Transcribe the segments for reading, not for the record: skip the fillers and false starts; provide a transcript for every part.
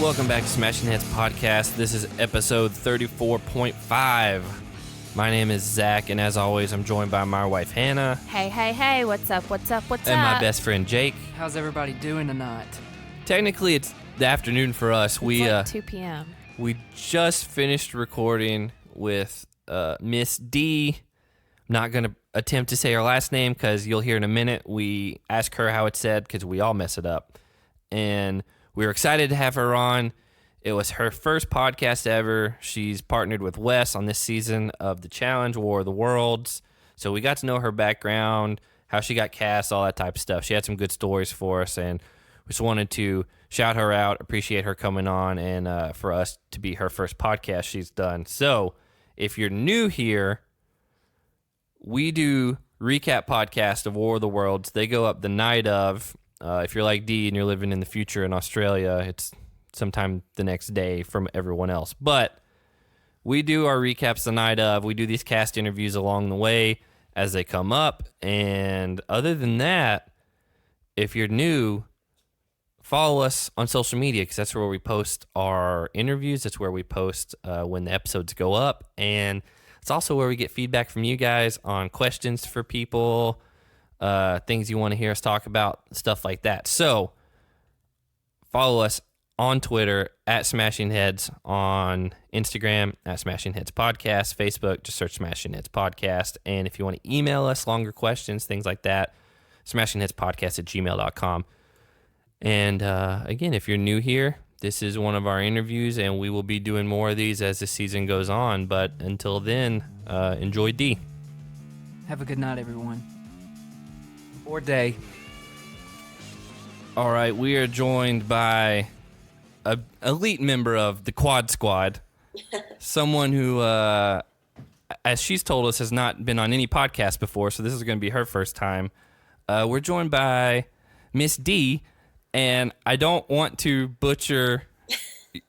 Welcome back to Smashing Heads Podcast. This is episode 34.5. My name is Zach, and as always, I'm joined by my wife, Hannah. Hey, what's up? And my best friend, Jake. How's everybody doing tonight? Technically, it's the afternoon for us. It's like 2 p.m. We just finished recording with Miss Dee. I'm not going to attempt to say her last name because you'll hear in a minute. We ask her how it's said because we all mess it up. And we were excited to have her on. It was her first podcast ever. She's partnered with Wes on this season of The Challenge, War of the Worlds. So we got to know her background, how she got cast, all that type of stuff. She had some good stories for us, and we just wanted to shout her out, appreciate her coming on, and for us to be her first podcast she's done. So if you're new here, we do recap podcast of War of the Worlds. They go up the night of. If you're like Dee and you're living in the future in Australia, it's sometime the next day from everyone else. But we do our recaps the night of. We do these cast interviews along the way as they come up. And other than that, if you're new, follow us on social media because that's where we post our interviews. That's where we post when the episodes go up. And it's also where we get feedback from you guys on questions for people, things you want to hear us talk about, stuff like that. So follow us on Twitter at Smashing Heads, on Instagram at Smashing Heads Podcast, Facebook, just search Smashing Heads Podcast. And if you want to email us longer questions, things like that, smashingheadspodcast@gmail.com. And again, if you're new here, this is one of our interviews, and we will be doing more of these as the season goes on. But until then, enjoy Dee. Have a good night, everyone. Or day. All right, we are joined by an elite member of the Quad Squad, someone who, as she's told us, has not been on any podcast before, so this is going to be her first time. We're joined by Miss Dee, and I don't want to butcher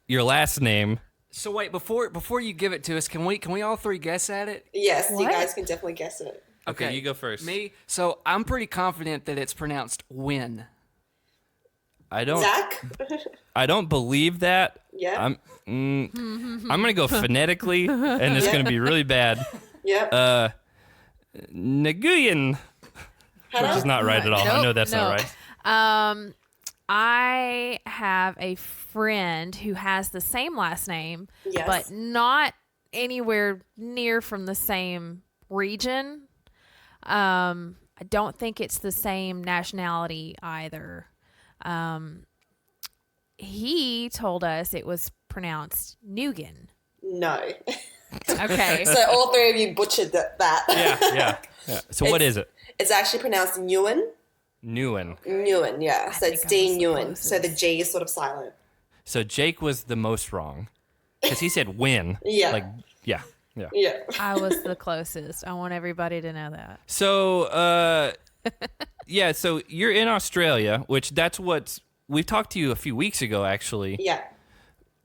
your last name. So wait, before you give it to us, can we all three guess at it? Yes, What? you guys can definitely guess it. Okay, you go first. Me? So I'm pretty confident that it's pronounced Nguyen. Zach? I don't believe that. Yeah. I'm gonna go phonetically, and it's gonna be really bad. Yep. Nguyen, which is not right at all. I know that's not right. I have a friend who has the same last name, Yes. but not anywhere near from the same region. I don't think it's the same nationality either. He told us it was pronounced Nguyen. No. Okay. So all three of you butchered that. Yeah. So what is it? It's actually pronounced Nguyen. Nguyen. Nguyen, yeah. So it's think I Dee was the Nguyen. So the closest. G is sort of silent. So Jake was the most wrong because he said win. Yeah. Yeah. Yeah. I was the closest. I want everybody to know that. So, yeah, so you're in Australia, which we talked to you a few weeks ago, actually. Yeah.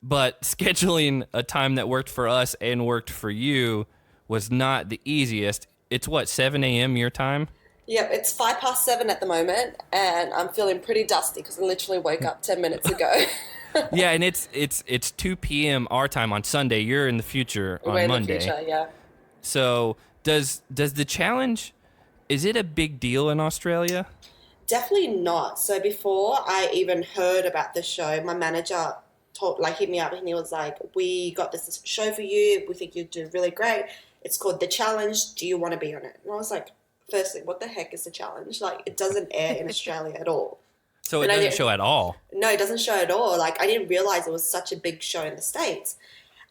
But scheduling a time that worked for us and worked for you was not the easiest. It's 7 a.m. your time? Yep, it's 7:05 at the moment, and I'm feeling pretty dusty because I literally woke up 10 minutes ago. Yeah, and it's 2 p.m. our time on Sunday. You're in the future on Way in Monday. the future, yeah. So does the challenge, is it a big deal in Australia? Definitely not. So before I even heard about the show, my manager hit me up and he was like, "We got this show for you. We think you'd do really great. It's called The Challenge. Do you want to be on it?" And I was like, firstly, what the heck is The Challenge? Like, it doesn't air in Australia at all. So it doesn't show at all? No, it doesn't show at all. Like, I didn't realize it was such a big show in the States.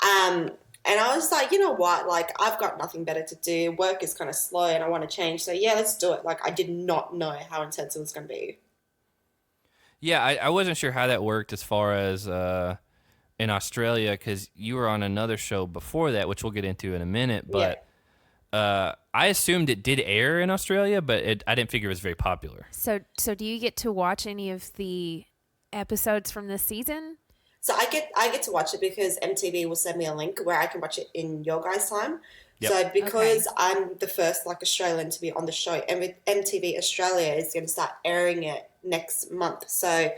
And I was like, you know what? Like, I've got nothing better to do. Work is kind of slow and I want to change. So, yeah, let's do it. Like, I did not know how intense it was going to be. Yeah, I wasn't sure how that worked as far as in Australia because you were on another show before that, which we'll get into in a minute. But I assumed it did air in Australia, but I didn't figure it was very popular. So do you get to watch any of the episodes from this season? So I get to watch it because MTV will send me a link where I can watch it in your guys' time. Yep. So because I'm the first Australian to be on the show, MTV Australia is going to start airing it next month. So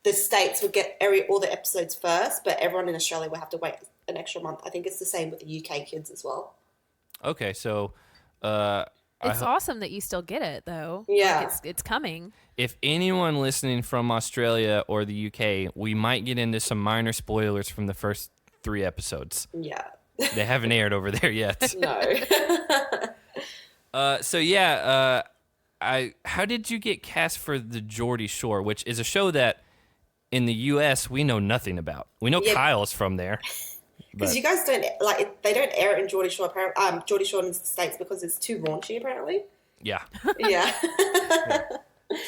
the States would get all the episodes first, but everyone in Australia would have to wait an extra month. I think it's the same with the UK kids as well. Okay, so It's awesome that you still get it, though. Yeah. Like it's coming. if anyone listening from Australia or the UK, we might get into some minor spoilers from the first 3 episodes. Yeah. They haven't aired over there yet. No. How did you get cast for the Geordie Shore, which is a show that in the U.S. we know nothing about? We know Kyle's from there. Because you guys don't, like, they don't air it in Geordie Shore, apparently, Geordie Shore in the States because it's too raunchy, apparently. Yeah. Yeah.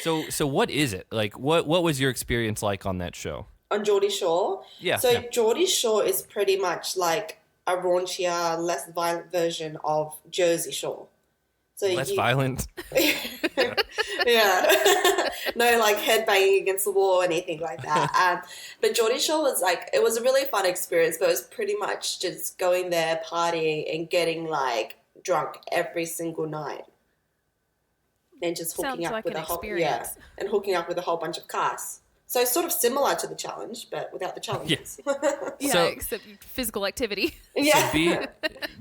So what is it? Like, what was your experience like on that show? On Geordie Shore? Yeah. So yeah. Geordie Shore is pretty much like a raunchier, less violent version of Jersey Shore. So Less violent? Yeah. No, like head banging against the wall or anything like that. But Geordie Shore was like, it was a really fun experience, but it was pretty much just going there, partying and getting like drunk every single night. And just hooking Sounds up like with an a whole experience. and hooking up with a whole bunch of casts. So it's sort of similar to the challenge, but without the challenges. Yeah, So- except physical activity. Yeah. So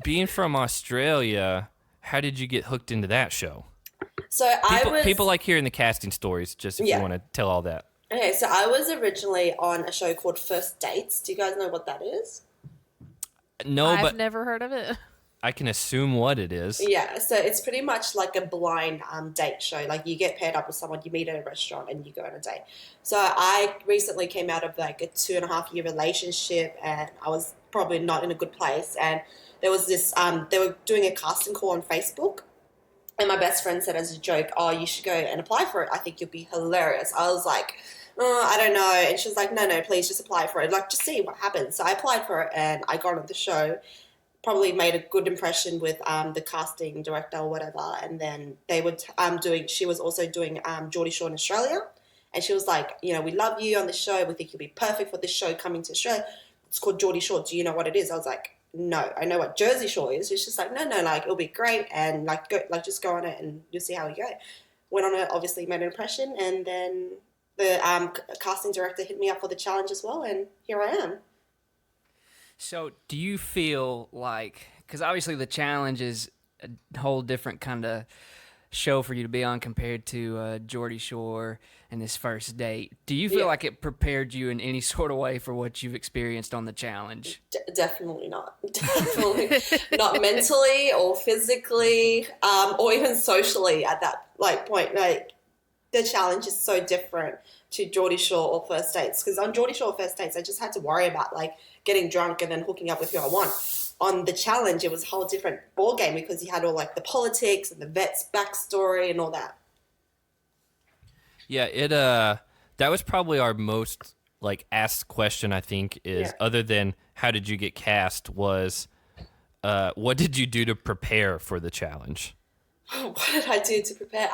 being from Australia, how did you get hooked into that show? So People like hearing the casting stories, just if you want to tell all that. Okay, so I was originally on a show called First Dates. Do you guys know what that is? No, I've but never heard of it. I can assume what it is. Yeah, so it's pretty much like a blind date show. Like you get paired up with someone, you meet at a restaurant, and you go on a date. So I recently came out of like a 2.5-year relationship, and I was probably not in a good place. And there was this, they were doing a casting call on Facebook, and my best friend said as a joke, "Oh, you should go and apply for it. I think you'll be hilarious." I was like, "Oh, I don't know," and she was like, "No, please just apply for it. Like, just see what happens." So I applied for it, and I got on the show. Probably made a good impression with the casting director or whatever, and then they were she was also doing Geordie Shore in Australia, and she was like, "You know, we love you on the show. We think you'll be perfect for this show coming to Australia. It's called Geordie Shore. Do you know what it is?" I was like, "No, I know what Jersey Shore is." She's just like, "No, like it'll be great, and like go, like just go on it, and you'll see how we go." Went on it, obviously made an impression, and then the casting director hit me up for the challenge as well, and here I am. So, do you feel like, because obviously the challenge is a whole different kind of show for you to be on compared to Geordie Shore and this first date. Do you feel like it prepared you in any sort of way for what you've experienced on the challenge? Definitely not. Definitely not mentally or physically, or even socially at that point. Like the challenge is so different to Geordie Shore or First Dates, because on Geordie Shore or First Dates, I just had to worry about like getting drunk and then hooking up with who I want. On the challenge, it was a whole different ball game because you had all like the politics and the vet's backstory and all that. Yeah, that was probably our most like asked question, I think, is other than how did you get cast, was what did you do to prepare for the challenge? What did I do to prepare?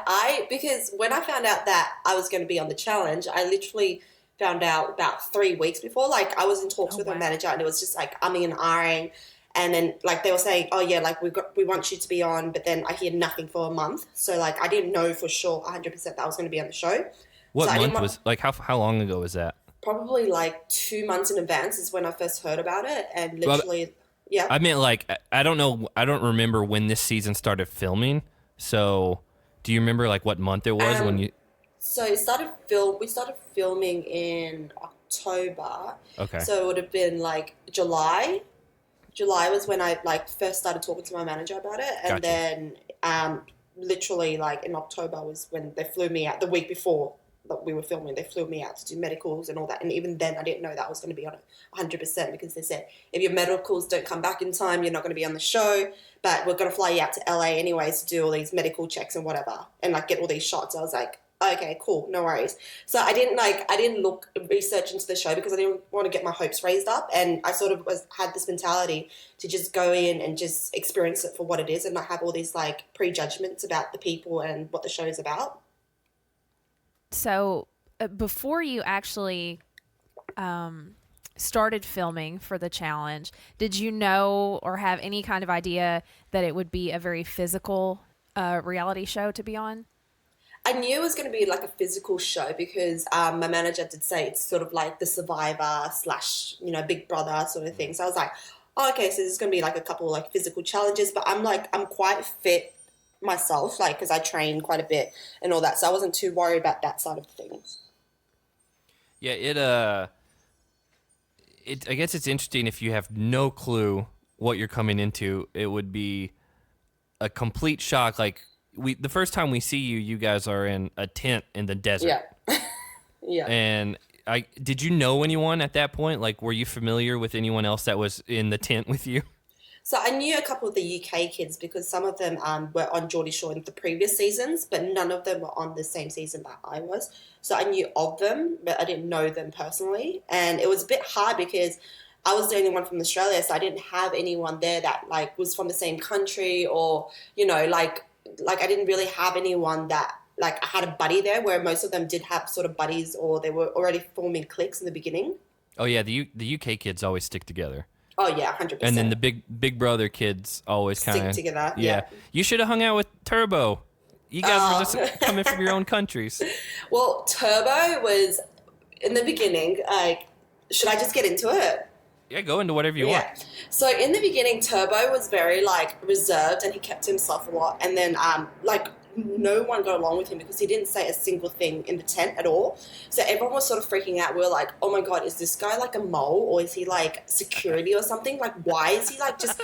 Because when I found out that I was going to be on the challenge, I literally found out about 3 weeks before. Like I was in talks with my manager, and it was just like umming and ahhing. And then like they were saying, "Oh yeah, like we want you to be on," but then I hear nothing for a month. So like I didn't know for sure 100% that I was going to be on the show. What month was, like how long ago was that? Probably like 2 months in advance is when I first heard about it, and literally, I mean, like I don't know, I don't remember when this season started filming. So, do you remember like what month it was when you? So we started filming in October. Okay. So it would have been like July. July was when I like first started talking to my manager about it, and then literally like in October was when they flew me out. The week before that we were filming, they flew me out to do medicals and all that. And even then, I didn't know that I was going to be on it 100% because they said if your medicals don't come back in time, you're not going to be on the show. But we're going to fly you out to LA anyways to do all these medical checks and whatever, and like get all these shots. I was like, okay, cool, no worries. So I didn't research into the show because I didn't want to get my hopes raised up, and I sort of had this mentality to just go in and just experience it for what it is, and not have all these like prejudgments about the people and what the show is about. So before you actually started filming for the challenge, did you know or have any kind of idea that it would be a very physical reality show to be on? I knew it was going to be like a physical show because my manager did say it's sort of like the Survivor / Big Brother sort of thing. So I was like, oh, okay, so there's going to be like a couple like physical challenges, but I'm quite fit myself, like, because I train quite a bit and all that. So I wasn't too worried about that side of things. Yeah, I guess it's interesting if you have no clue what you're coming into. It would be a complete shock. Like the first time we see you, you guys are in a tent in the desert. Yeah. Yeah. And did you know anyone at that point? Like, were you familiar with anyone else that was in the tent with you? So I knew a couple of the UK kids because some of them were on Geordie Shore in the previous seasons, but none of them were on the same season that I was. So I knew of them, but I didn't know them personally. And it was a bit hard because I was the only one from Australia, so I didn't have anyone there that like was from the same country or, like I didn't really have anyone that like I had a buddy there, where most of them did have sort of buddies or they were already forming cliques in the beginning. Oh yeah, the UK kids always stick together. Oh yeah, 100%. And then the big brother kids always kind of stick together. Yeah. You should have hung out with Turbo. You guys were just coming from your own countries. Well, Turbo was in the beginning. Like, should I just get into it? Yeah, go into whatever you want. So in the beginning, Turbo was very like reserved and he kept to himself a lot. And then no one got along with him because he didn't say a single thing in the tent at all. So everyone was sort of freaking out. We were like, oh my God, is this guy like a mole or is he like security or something? Like, why is he like just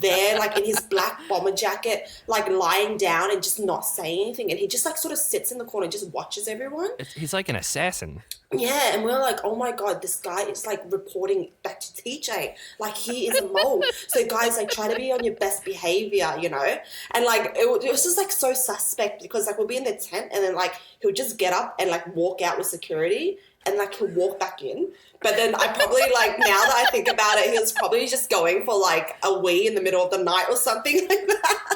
there like in his black bomber jacket, like lying down and just not saying anything? And he just like sort of sits in the corner and just watches everyone. He's like an assassin. Yeah, and we were like, oh my God, this guy is like reporting back to TJ. Like, he is a mole. So guys, like, try to be on your best behavior, And like, it was just like so suspect because like we'll be in the tent and then like he'll just get up and like walk out with security and like he'll walk back in. But then I probably like, now that I think about it, he was probably just going for like a wee in the middle of the night or something like that.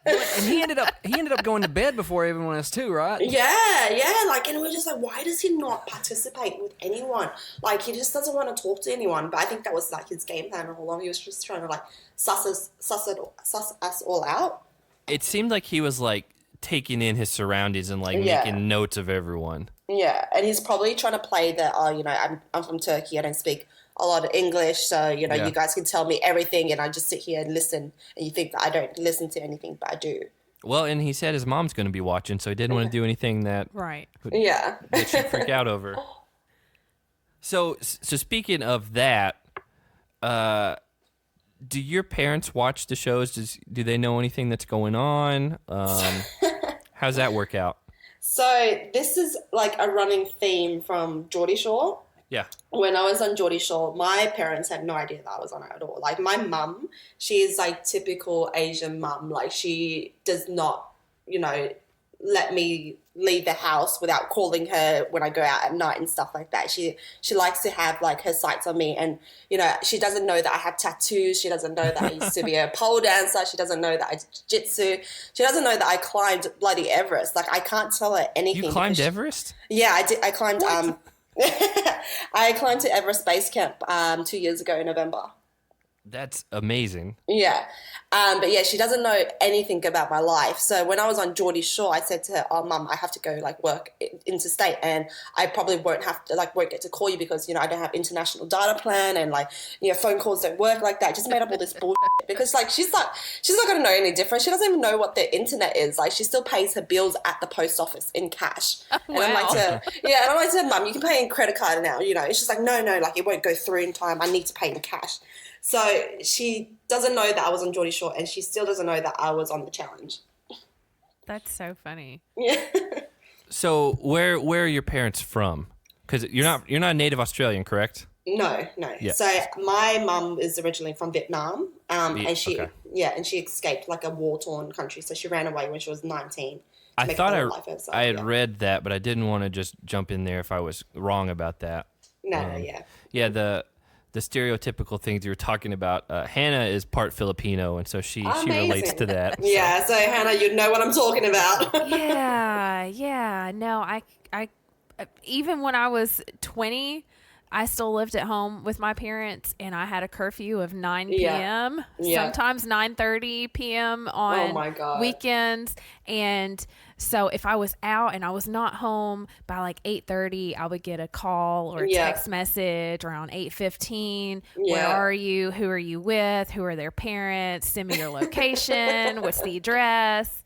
And he ended up going to bed before everyone else too, right? Yeah. Like, and we're just like, why does he not participate with anyone? Like, he just doesn't want to talk to anyone. But I think that was like his game plan all along. He was just trying to like suss us all out. It seemed like he was like taking in his surroundings and like making notes of everyone. Yeah, and he's probably trying to play that. I'm from Turkey. I don't speak a lot of English, so you guys can tell me everything, and I just sit here and listen. And you think that I don't listen to anything, but I do. Well, and he said his mom's going to be watching, so he didn't want to do anything that that she'd freak out over. So speaking of that, do your parents watch the shows? Do they know anything that's going on? How's that work out? So this is like a running theme from Geordie Shore. Yeah. When I was on Geordie Shore, my parents had no idea that I was on it at all. Like, my mum, she is like typical Asian mum. Like, she does not, let me leave the house without calling her when I go out at night and stuff like that. She likes to have like her sights on me, and she doesn't know that I have tattoos. She doesn't know that I used to be a pole dancer. She doesn't know that I jiu-jitsu. She doesn't know that I climbed bloody Everest. Like, I can't tell her anything. You climbed Everest? Yeah, I did. I climbed I climbed to Everest Base Camp 2 years ago in November. That's amazing. Yeah. But yeah, she doesn't know anything about my life. So when I was on Geordie Shore, I said to her, oh, Mum, I have to go like work interstate, and I probably won't get to call you because, I don't have international data plan, and like, phone calls don't work like that. I just made up all this bullshit because like, she's not going to know any different. She doesn't even know what the internet is. Like, she still pays her bills at the post office in cash. Wow. And I'm like to her, Mum, you can pay in credit card now, It's just like, no, like it won't go through in time. I need to pay in cash. So she doesn't know that I was on Geordie Shore, and she still doesn't know that I was on the challenge. That's so funny. Yeah. So where are your parents from? Because you're not a native Australian, correct? No. Yeah. So my mum is originally from Vietnam, and she escaped like a war-torn country. So she ran away when she was 19. I thought I had read that, but I didn't want to just jump in there if I was wrong about that. Yeah, the stereotypical things you were talking about. Hannah is part Filipino, and so she relates to that. Yeah, so Hannah, you know what I'm talking about. Yeah. No, I even when I was 20, I still lived at home with my parents, and I had a curfew of 9 Yeah. p.m., Yeah. sometimes 9:30 p.m. Oh on my God. weekends. And so if I was out and I was not home by like 8:30, I would get a call or a Yeah. text message around 8:15. Yeah. Where are you? Who are you with? Who are their parents? Send me your location. What's the address?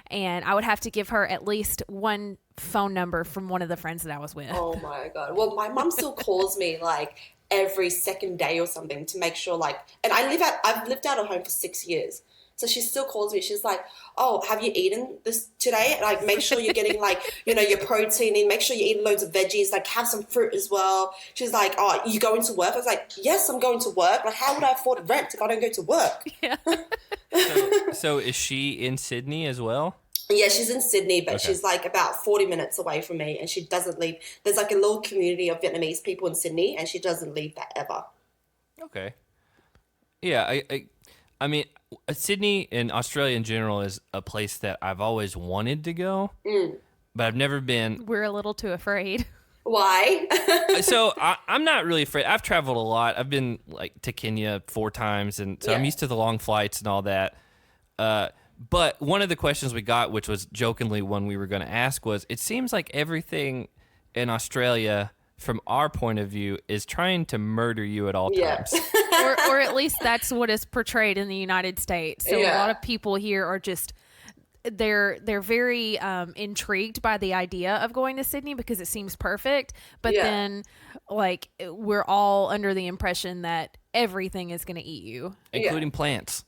And I would have to give her at least one phone number from one of the friends that I was with. Oh my God. Well, my mum still calls me like every second day or something to make sure like, and I've lived out of home for 6 years. So she still calls me. She's like, oh, have you eaten this today? Like, make sure you're getting like, your protein in. Make sure you're eating loads of veggies. Like, have some fruit as well. She's like, oh, you going to work? I was like, yes, I'm going to work. Like, how would I afford rent if I don't go to work? Yeah. So is she in Sydney as well? Yeah, she's in Sydney, but Okay. she's like about 40 minutes away from me, and she doesn't leave. There's like a little community of Vietnamese people in Sydney, and she doesn't leave that ever. Okay. Yeah, I mean, Sydney and Australia in general is a place that I've always wanted to go, but I've never been. We're a little too afraid. Why? So I'm not really afraid. I've traveled a lot. I've been like to Kenya 4 times, and so I'm Yeah. used to the long flights and all that. But one of the questions we got, which was jokingly one we were going to ask, was it seems like everything in Australia, from our point of view, is trying to murder you at all Yeah. times. or at least that's what is portrayed in the United States. So a Yeah. lot of people here are just they're very intrigued by the idea of going to Sydney because it seems perfect, but Yeah. then like we're all under the impression that everything is going to eat you. Including plants.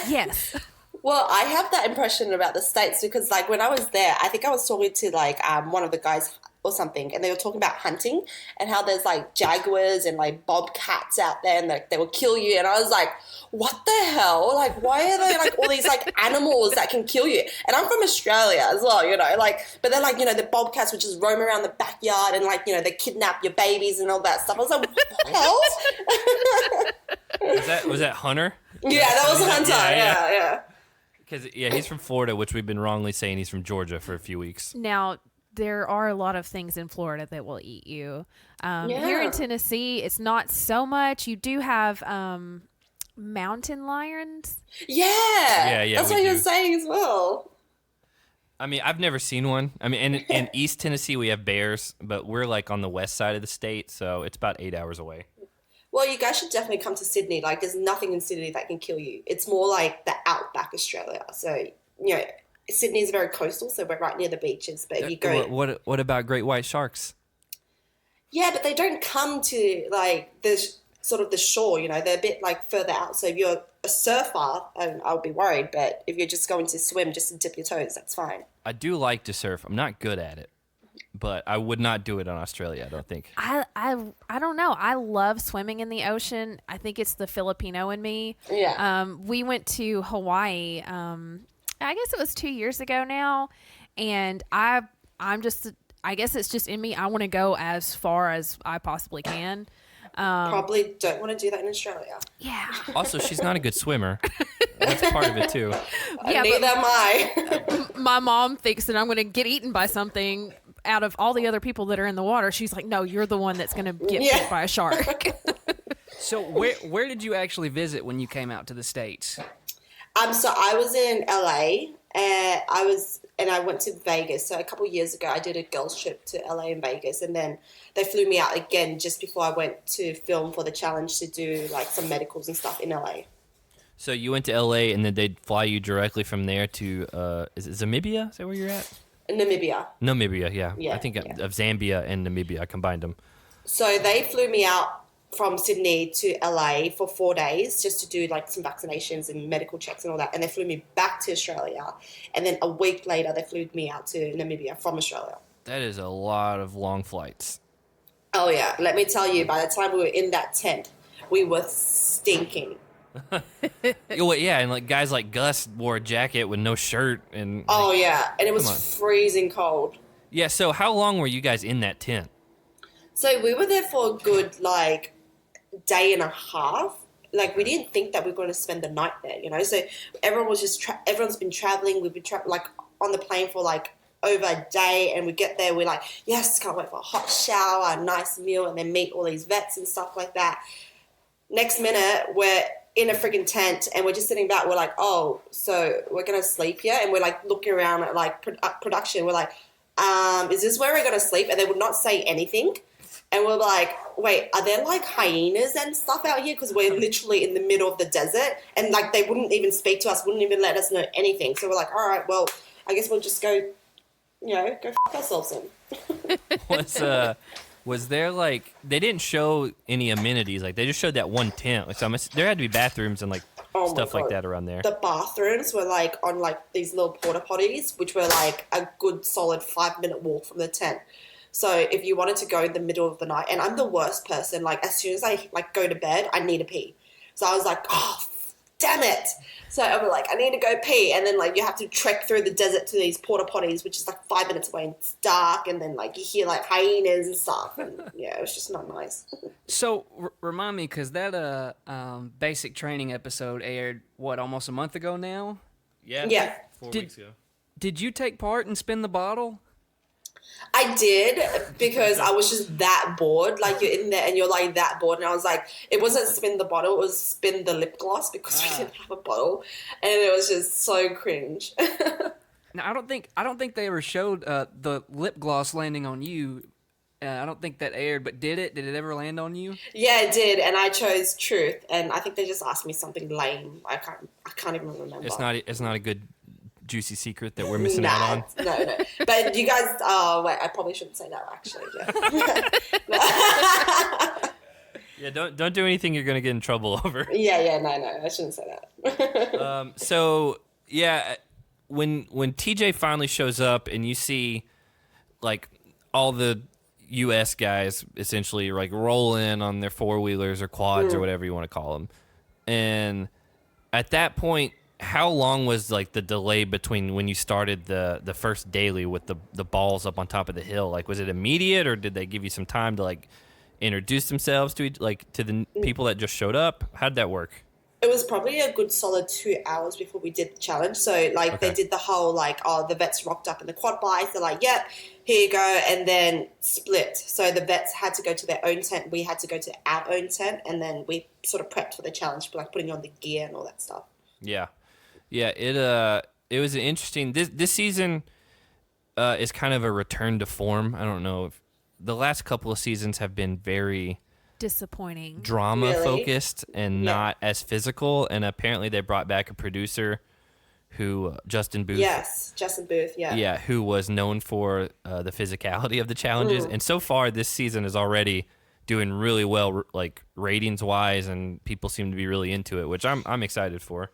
Yes. Well, I have that impression about the States because, like, when I was there, I think I was talking to, like, one of the guys or something, and they were talking about hunting and how there's, like, jaguars and, like, bobcats out there and they will kill you. And I was like, what the hell? Like, why are there, like, all these, like, animals that can kill you? And I'm from Australia as well, like, but they're, like, the bobcats would just roam around the backyard and, like, they kidnap your babies and all that stuff. I was like, what the hell? Was that Hunter? Yeah, that was Hunter. Yeah. Because he's from Florida, which we've been wrongly saying he's from Georgia for a few weeks. Now, there are a lot of things in Florida that will eat you. Here in Tennessee, it's not so much. You do have mountain lions. Yeah. Yeah, That's we what you do. were saying as well. I mean, I've never seen one. I mean, in East Tennessee, we have bears, but we're like on the west side of the state, so it's about 8 hours away. Well, you guys should definitely come to Sydney. Like, there's nothing in Sydney that can kill you. It's more like the outback Australia. So, Sydney's very coastal, so we're right near the beaches. But if you go... What about great white sharks? Yeah, but they don't come to, like, the sort of the shore, They're a bit, like, further out. So if you're a surfer, I would be worried. But if you're just going to swim just to dip your toes, that's fine. I do like to surf. I'm not good at it, but I would not do it in Australia, I don't think. I don't know. I love swimming in the ocean. I think it's the Filipino in me. Yeah. We went to Hawaii. I guess it was 2 years ago now, and I guess it's just in me. I want to go as far as I possibly can. Probably don't want to do that in Australia. Yeah. Also, she's not a good swimmer. That's part of it, too. Yeah, Neither but am I. my mom thinks that I'm going to get eaten by something out of all the other people that are in the water. She's like, no, you're the one that's going to get Yeah. bit by a shark. So where did you actually visit when you came out to the States? So I was in LA, and I went to Vegas. So a couple of years ago, I did a girls' trip to LA and Vegas, and then they flew me out again just before I went to film for the challenge to do like some medicals and stuff in LA. So you went to L.A. and then they'd fly you directly from there to, is it Zamibia? Is that where you're at? Namibia. Namibia, yeah. Yeah, I think yeah. of Zambia and Namibia. I combined them. So they flew me out from Sydney to LA for 4 days just to do like some vaccinations and medical checks and all that. And they flew me back to Australia. And then a week later, they flew me out to Namibia from Australia. That is a lot of long flights. Oh, yeah. Let me tell you, by the time we were in that tent, we were stinking. Yeah, and like guys like Gus wore a jacket with no shirt and Oh, yeah. And it Come on. was freezing cold. yeah. So how long were you guys in that tent? So we were there for a good, like, day and a half. Like, we didn't think that we were going to spend the night there, So everyone was just, everyone's been traveling. We've been, like, on the plane for, like, over a day, and we get there, we're like, yes, can't wait for a hot shower, a nice meal, and then meet all these vets and stuff like that. Next minute, we're in a freaking tent, and we're just sitting back. We're like, oh, so we're going to sleep here? And we're like looking around at like production. We're like, is this where we're going to sleep? And they would not say anything. And we're like, wait, are there like hyenas and stuff out here? Because we're literally in the middle of the desert, and like they wouldn't even speak to us, wouldn't even let us know anything. So we're like, all right, well, I guess we'll just go, go f*** ourselves in. Was there like, they didn't show any amenities, like they just showed that one tent. Like, so there had to be bathrooms and like stuff like that around there. The bathrooms were like on like these little porta potties, which were like a good solid 5-minute walk from the tent. So if you wanted to go in the middle of the night, and I'm the worst person, like as soon as I like go to bed, I need to pee. So I was like, oh, damn it. So I was like, I need to go pee. And then like you have to trek through the desert to these porta potties, which is like 5 minutes away, and it's dark. And then like you hear like hyenas and stuff. And yeah, it was just not nice. So remind me, because that basic training episode aired, almost a month ago now? Yeah. 4 weeks ago. Did you take part and spin the bottle? I did, because I was just that bored. Like you're in there and you're like that bored, and I was like, it wasn't spin the bottle, it was spin the lip gloss, because we didn't have a bottle, and it was just so cringe. Now I don't think they ever showed the lip gloss landing on you. I don't think that aired, but did it? Did it ever land on you? Yeah, it did, and I chose truth, and I think they just asked me something lame. I can't even remember. It's not a good juicy secret that we're missing out on. No. But you guys, wait, I probably shouldn't say that actually. Yeah, don't do anything you're gonna get in trouble over. Yeah, no, I shouldn't say that. So yeah, when TJ finally shows up and you see like all the U.S. guys essentially like roll in on their 4-wheelers or quads or whatever you want to call them, and at that point, how long was like the delay between when you started the first daily with the balls up on top of the hill? Like, was it immediate, or did they give you some time to like introduce themselves to the people that just showed up? How did that work? It was probably a good solid 2 hours before we did the challenge. So like They did the whole like, the vets rocked up in the quad bikes. They're like, yep, here you go, and then split. So the vets had to go to their own tent. We had to go to our own tent, and then we sort of prepped for the challenge, like putting on the gear and all that stuff. Yeah. It was an interesting. This season is kind of a return to form. I don't know if the last couple of seasons have been very disappointing, drama focused and not as physical. And apparently they brought back a producer who Justin Booth. Yes, Justin Booth. Yeah. Yeah, who was known for the physicality of the challenges, and so far this season is already doing really well, like ratings wise, and people seem to be really into it, which I'm excited for.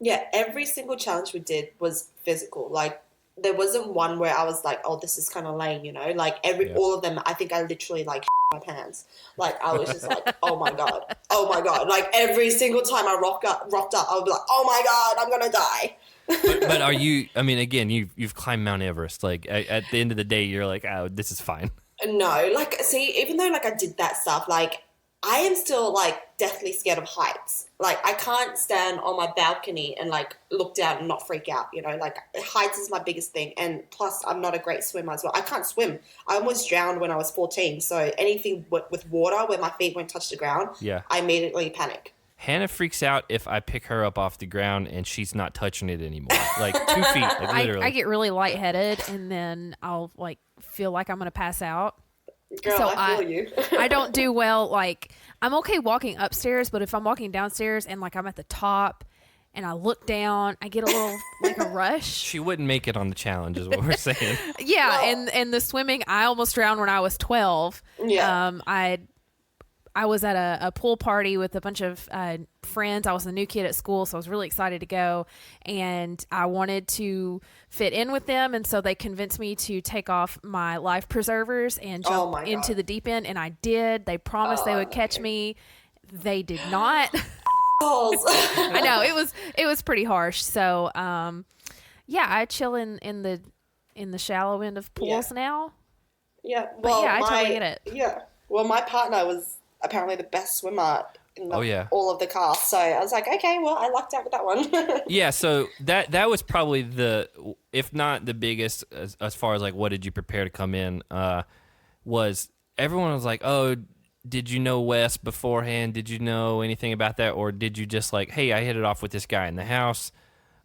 Yeah, every single challenge we did was physical. Like, there wasn't one where I was like, oh, this is kind of lame, you know? Like, all of them, I think I literally, like, my pants. Like, I was just like, oh, my God. Like, every single time I rocked up, I would be like, oh, my God, I'm going to die. But are you, I mean, again, you've climbed Mount Everest. Like, at the end of the day, you're like, oh, this is fine. No, like, see, even though, like, I did that stuff, like, I am still, like, deathly scared of heights. Like, I can't stand on my balcony and, like, look down and not freak out, you know? Like, heights is my biggest thing. And plus, I'm not a great swimmer as well. I can't swim. I almost drowned when I was 14. So anything with water where my feet won't touch the ground, I immediately panic. Hannah freaks out if I pick her up off the ground and she's not touching it anymore. Like 2 feet, like literally. I get really lightheaded, and then I'll, like, feel like I'm going to pass out. Girl, so I feel you. I don't do well. Like, I'm okay walking upstairs, but if I'm walking downstairs and like I'm at the top and I look down, I get a little like a rush. She wouldn't make it on the challenge, is what we're saying. Yeah, and the swimming, I almost drowned when I was 12. Yeah. I was at a pool party with a bunch of friends. I was the new kid at school, so I was really excited to go. And I wanted to fit in with them, and so they convinced me to take off my life preservers and jump into the deep end, and I did. They promised they would catch me. They did not. I know, it was pretty harsh. So, yeah, I chill in the shallow end of pools now. Yeah. Well, I totally get it. Yeah. Well, my partner was apparently the best swimmer in all of the cast. So I was like, okay, well, I lucked out with that one. Yeah, so that was probably if not the biggest as far as like what did you prepare to come in, was everyone was like, oh, did you know Wes beforehand? Did you know anything about that? Or did you just like, hey, I hit it off with this guy in the house?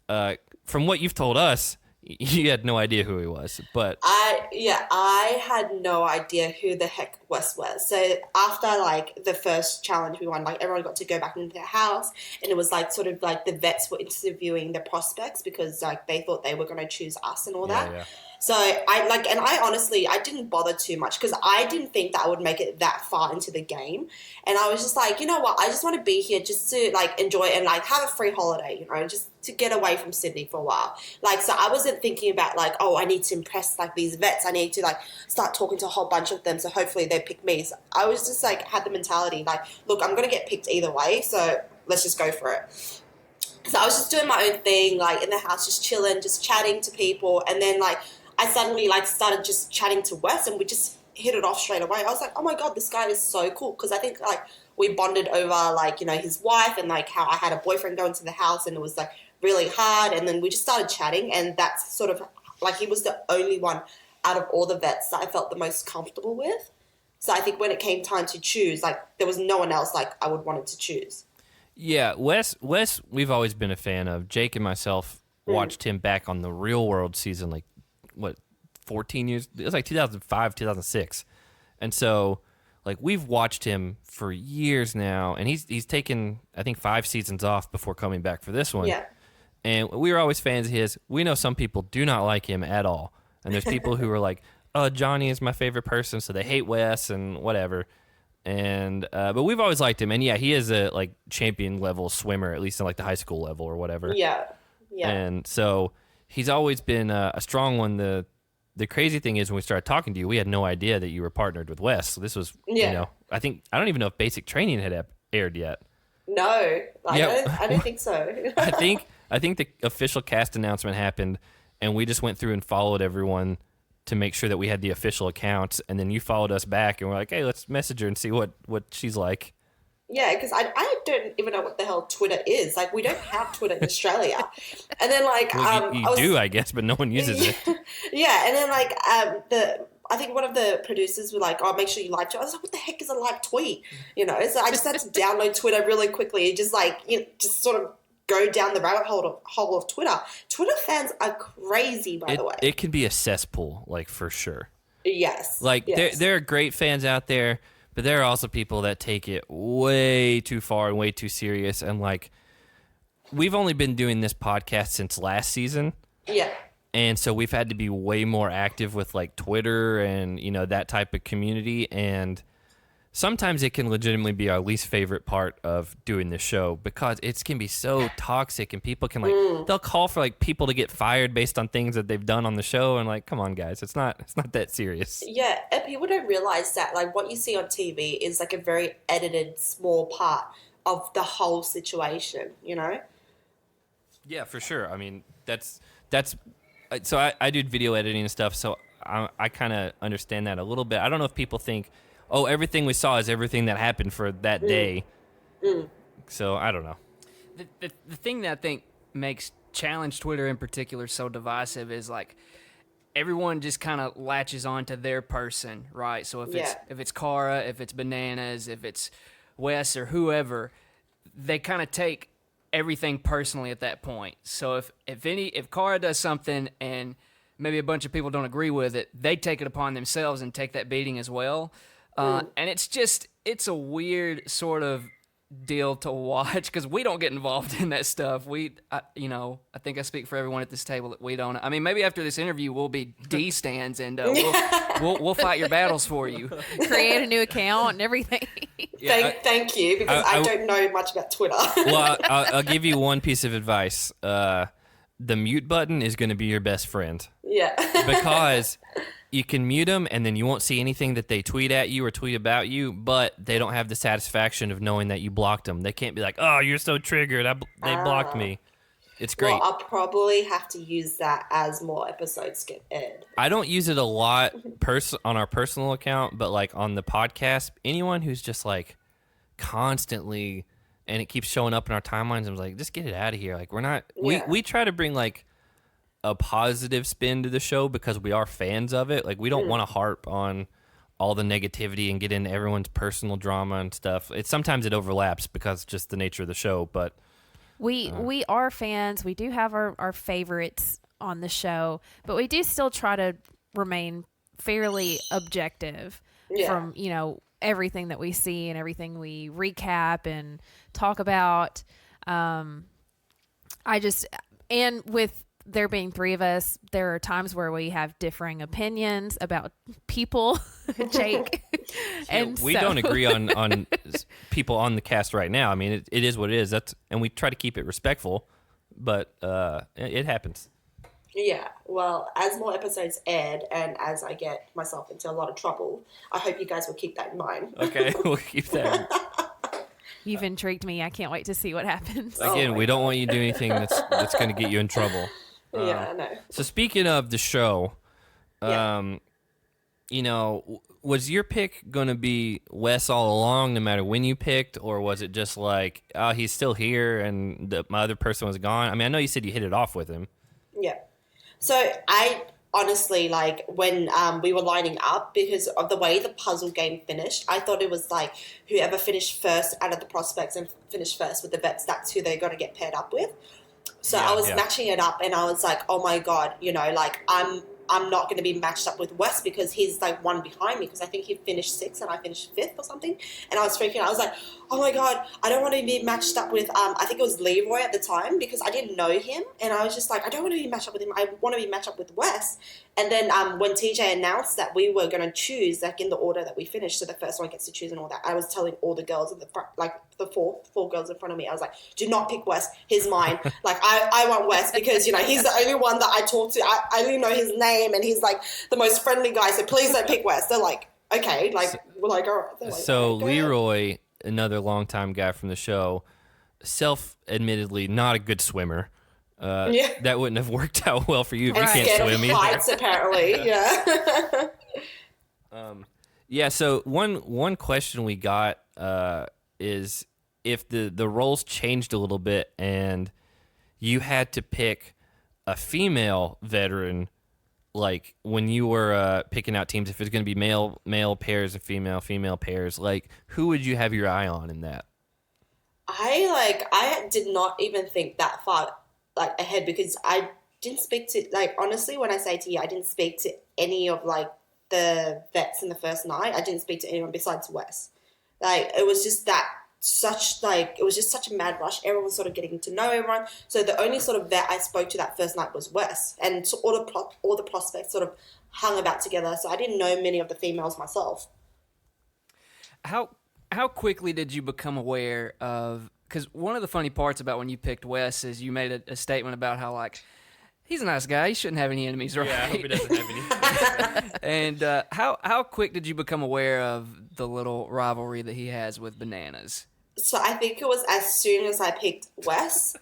From what you've told us, you had no idea who he was, but I had no idea who the heck Wes was. So after like the first challenge we won, like everyone got to go back into their house, and it was like sort of like the vets were interviewing the prospects because like they thought they were going to choose us and all that. Yeah. So I honestly, I didn't bother too much because I didn't think that I would make it that far into the game. And I was just like, you know what, I just want to be here just to like enjoy and like have a free holiday, you know, just to get away from Sydney for a while. Like, so I wasn't thinking about like, oh, I need to impress like these vets. I need to like start talking to a whole bunch of them. So hopefully they pick me. So I was just like, had the mentality like, look, I'm going to get picked either way. So let's just go for it. So I was just doing my own thing, like in the house, just chilling, just chatting to people. And then like, I suddenly like started just chatting to Wes and we just hit it off straight away. I was like, oh my God, this guy is so cool. Because I think like we bonded over like, you know, his wife and like how I had a boyfriend go into the house and it was like really hard. And then we just started chatting, and that's sort of like he was the only one out of all the vets that I felt the most comfortable with. So I think when it came time to choose, like there was no one else like I would wanted to choose. Yeah, Wes, we've always been a fan of. Jake and myself watched him back on the Real World season, like, 14 years? It was like 2005, 2006. And so, like, we've watched him for years now, and he's taken, I think, 5 seasons off before coming back for this one. Yeah. And we were always fans of his. We know some people do not like him at all. And there's people who are like, oh, Johnny is my favorite person, so they hate Wes and whatever. And but we've always liked him, and yeah, he is a like champion level swimmer, at least in like the high school level or whatever. Yeah. And so he's always been a strong one. The crazy thing is when we started talking to you, we had no idea that you were partnered with Wes. So this was, you know, I don't even know if Basic Training had aired yet. No, like, I don't think so. I think the official cast announcement happened, and we just went through and followed everyone to make sure that we had the official accounts, and then you followed us back, and we're like, hey, let's message her and see what she's like. Yeah, because I don't even know what the hell Twitter is. Like, we don't have Twitter in Australia. And then, like... Well, you do, I guess, but no one uses it. Yeah, and then, like, I think one of the producers were like, oh, make sure you live tweet. I was like, what the heck is a live tweet? You know, so I just had to download Twitter really quickly and just, like, you know, just sort of go down the rabbit hole of Twitter. Twitter fans are crazy, by the way. It can be a cesspool, like, for sure. Yes. Like, yes. There are great fans out there, but there are also people that take it way too far and way too serious. And, like, we've only been doing this podcast since last season. Yeah. And so we've had to be way more active with, like, Twitter and, you know, that type of community. And sometimes it can legitimately be our least favorite part of doing this show because it can be so toxic, and people can, like, they'll call for, like, people to get fired based on things that they've done on the show. And, like, come on, guys, it's not that serious. Yeah, and people don't realize that, like, what you see on TV is, like, a very edited small part of the whole situation, you know? Yeah, for sure. I mean, that's so I do video editing and stuff, so I kind of understand that a little bit. I don't know if people think, oh, everything we saw is everything that happened for that day. So I don't know. The thing that I think makes Challenge Twitter in particular so divisive is, like, everyone just kind of latches on to their person, right? So if it's Cara, if it's Bananas, if it's Wes or whoever, they kind of take everything personally at that point. So if Cara does something and maybe a bunch of people don't agree with it, they take it upon themselves and take that beating as well. And it's a weird sort of deal to watch because we don't get involved in that stuff. I think I speak for everyone at this table that we don't. I mean, maybe after this interview, we'll be D stands and we'll fight your battles for you. Create a new account and everything. Thank you, because I don't know much about Twitter. Well, I'll give you one piece of advice. The mute button is going to be your best friend. Yeah. Because you can mute them, and then you won't see anything that they tweet at you or tweet about you, but they don't have the satisfaction of knowing that you blocked them. They can't be like, oh, you're so triggered. They blocked me. It's great. Well, I'll probably have to use that as more episodes get aired. I don't use it a lot on our personal account, but, like, on the podcast, anyone who's just, like, constantly, and it keeps showing up in our timelines. I'm like, just get it out of here. Like, we're not. Yeah. We try to bring like a positive spin to the show because we are fans of it. Like, we don't want to harp on all the negativity and get into everyone's personal drama and stuff. Sometimes it overlaps because just the nature of the show, but We are fans. We do have our favorites on the show, but we do still try to remain fairly objective from, everything that we see and everything we recap and talk about. And with there being three of us, there are times where we have differing opinions about people, Jake. And we don't agree on people on the cast right now. I mean, it is what it is. And we try to keep it respectful, but it happens. Yeah, well, as more episodes aired and as I get myself into a lot of trouble, I hope you guys will keep that in mind. Okay, we'll keep that. You've intrigued me. I can't wait to see what happens. Again, we don't want you to do anything that's going to get you in trouble. Yeah, I know. So speaking of the show, was your pick going to be Wes all along, no matter when you picked, or was it just like, oh, he's still here and my other person was gone? I mean, I know you said you hit it off with him. Yeah. So I honestly, like, when we were lining up, because of the way the puzzle game finished, I thought it was like whoever finished first out of the prospects and finished first with the vets, that's who they're going to get paired up with. So I was matching it up and I was like, oh my God, like I'm not going to be matched up with Wes because he's like one behind me because I think he finished 6th and I finished 5th or something. And I was freaking out. I was like, oh my God, I don't want to be matched up with, I think it was Leroy at the time because I didn't know him. And I was just like, I don't want to be matched up with him. I want to be matched up with Wes. And then when TJ announced that we were going to choose like in the order that we finished, so the first one gets to choose and all that, I was telling all the girls in the front, like the four girls in front of me, I was like, do not pick Wes. He's mine. Like I want Wes because, he's the only one that I talk to. I only know his name and he's like the most friendly guy. So please don't pick Wes. They're like, okay. Like, we're like, all right. Like, so okay, Leroy, another longtime guy from the show, self-admittedly not a good swimmer. That wouldn't have worked out well for you if you can't swim either. Heights, apparently. Yeah. So one question we got is if the roles changed a little bit and you had to pick a female veteran, like when you were picking out teams, if it's going to be male pairs and female pairs, like who would you have your eye on in that? I did not even think that far like ahead because I didn't speak to, like, honestly, when I say to you, I didn't speak to any of like the vets in the first night. I didn't speak to anyone besides Wes. Like, it was just such a mad rush. Everyone was sort of getting to know everyone. So the only sort of vet I spoke to that first night was Wes. And so all the prospects sort of hung about together. So I didn't know many of the females myself. How quickly did you become aware of, because one of the funny parts about when you picked Wes is you made a statement about how, like, he's a nice guy, he shouldn't have any enemies, right? Yeah, I hope he doesn't have any. And how quick did you become aware of the little rivalry that he has with Bananas? So I think it was as soon as I picked Wes,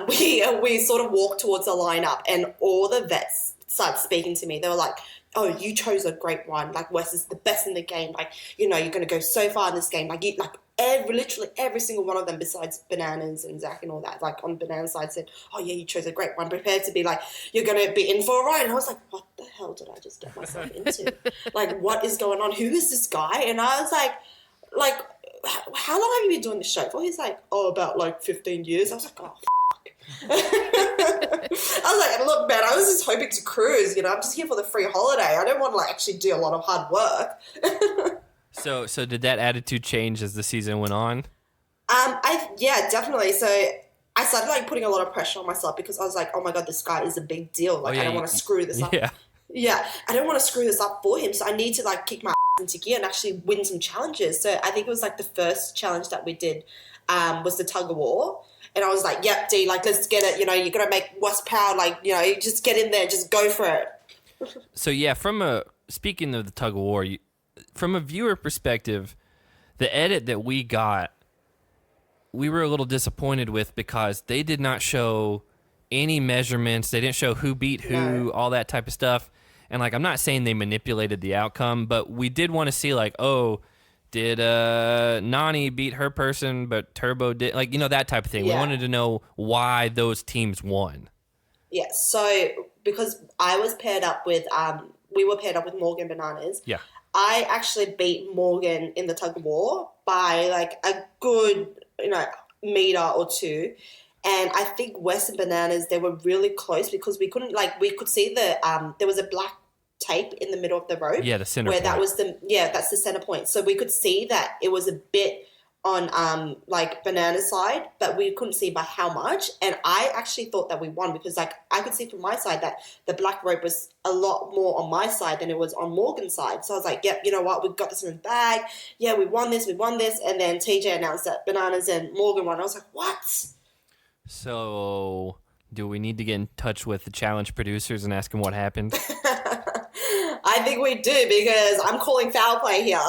we sort of walked towards the lineup and all the vets started speaking to me. They were like, oh, you chose a great one. Like, Wes is the best in the game. Like, you're going to go so far in this game. Like, literally every single one of them besides Bananas and Zach and all that, like on Banana's side said, oh yeah, you chose a great one, prepared to be like, you're going to be in for a ride. And I was like, what the hell did I just get myself into? Like, what is going on? Who is this guy? And I was like, how long have you been doing this show for? He's like, oh, about like 15 years. I was like, oh, I was like, look, man, I was just hoping to cruise, I'm just here for the free holiday. I don't want to like actually do a lot of hard work. So did that attitude change as the season went on? Yeah, definitely. So I started like putting a lot of pressure on myself because I was like, oh my God, this guy is a big deal. Like, I don't want to screw this up. Yeah, I don't want to screw this up for him. So I need to like kick my ass into gear and actually win some challenges. So I think it was like the first challenge that we did was the tug of war. And I was like, yep, Dee, like, let's get it. You're going to make Wes proud. Like, just get in there. Just go for it. So, yeah, speaking of the tug of war, from a viewer perspective, the edit that we got, we were a little disappointed with because they did not show any measurements. They didn't show who beat who, all that type of stuff. And, like, I'm not saying they manipulated the outcome, but we did want to see, like, oh, Did Nani beat her person, but Turbo did? Like, that type of thing. We wanted to know why those teams won. Yeah, so because I was paired up with, we were paired up with Morgan Bananas. Yeah. I actually beat Morgan in the tug of war by like a good, meter or two. And I think Wes and Bananas, they were really close because we couldn't, we could see there was a black tape in the middle of the rope. Yeah, the center where point. That's the center point. So we could see that it was a bit on Banana's side, but we couldn't see by how much. And I actually thought that we won because I could see from my side that the black rope was a lot more on my side than it was on Morgan's side. So I was like, yep, you know what, we've got this in the bag. Yeah, we won this. And then TJ announced that Bananas and Morgan won. I was like, what? So do we need to get in touch with the challenge producers and ask them what happened? I think we do because I'm calling foul play here.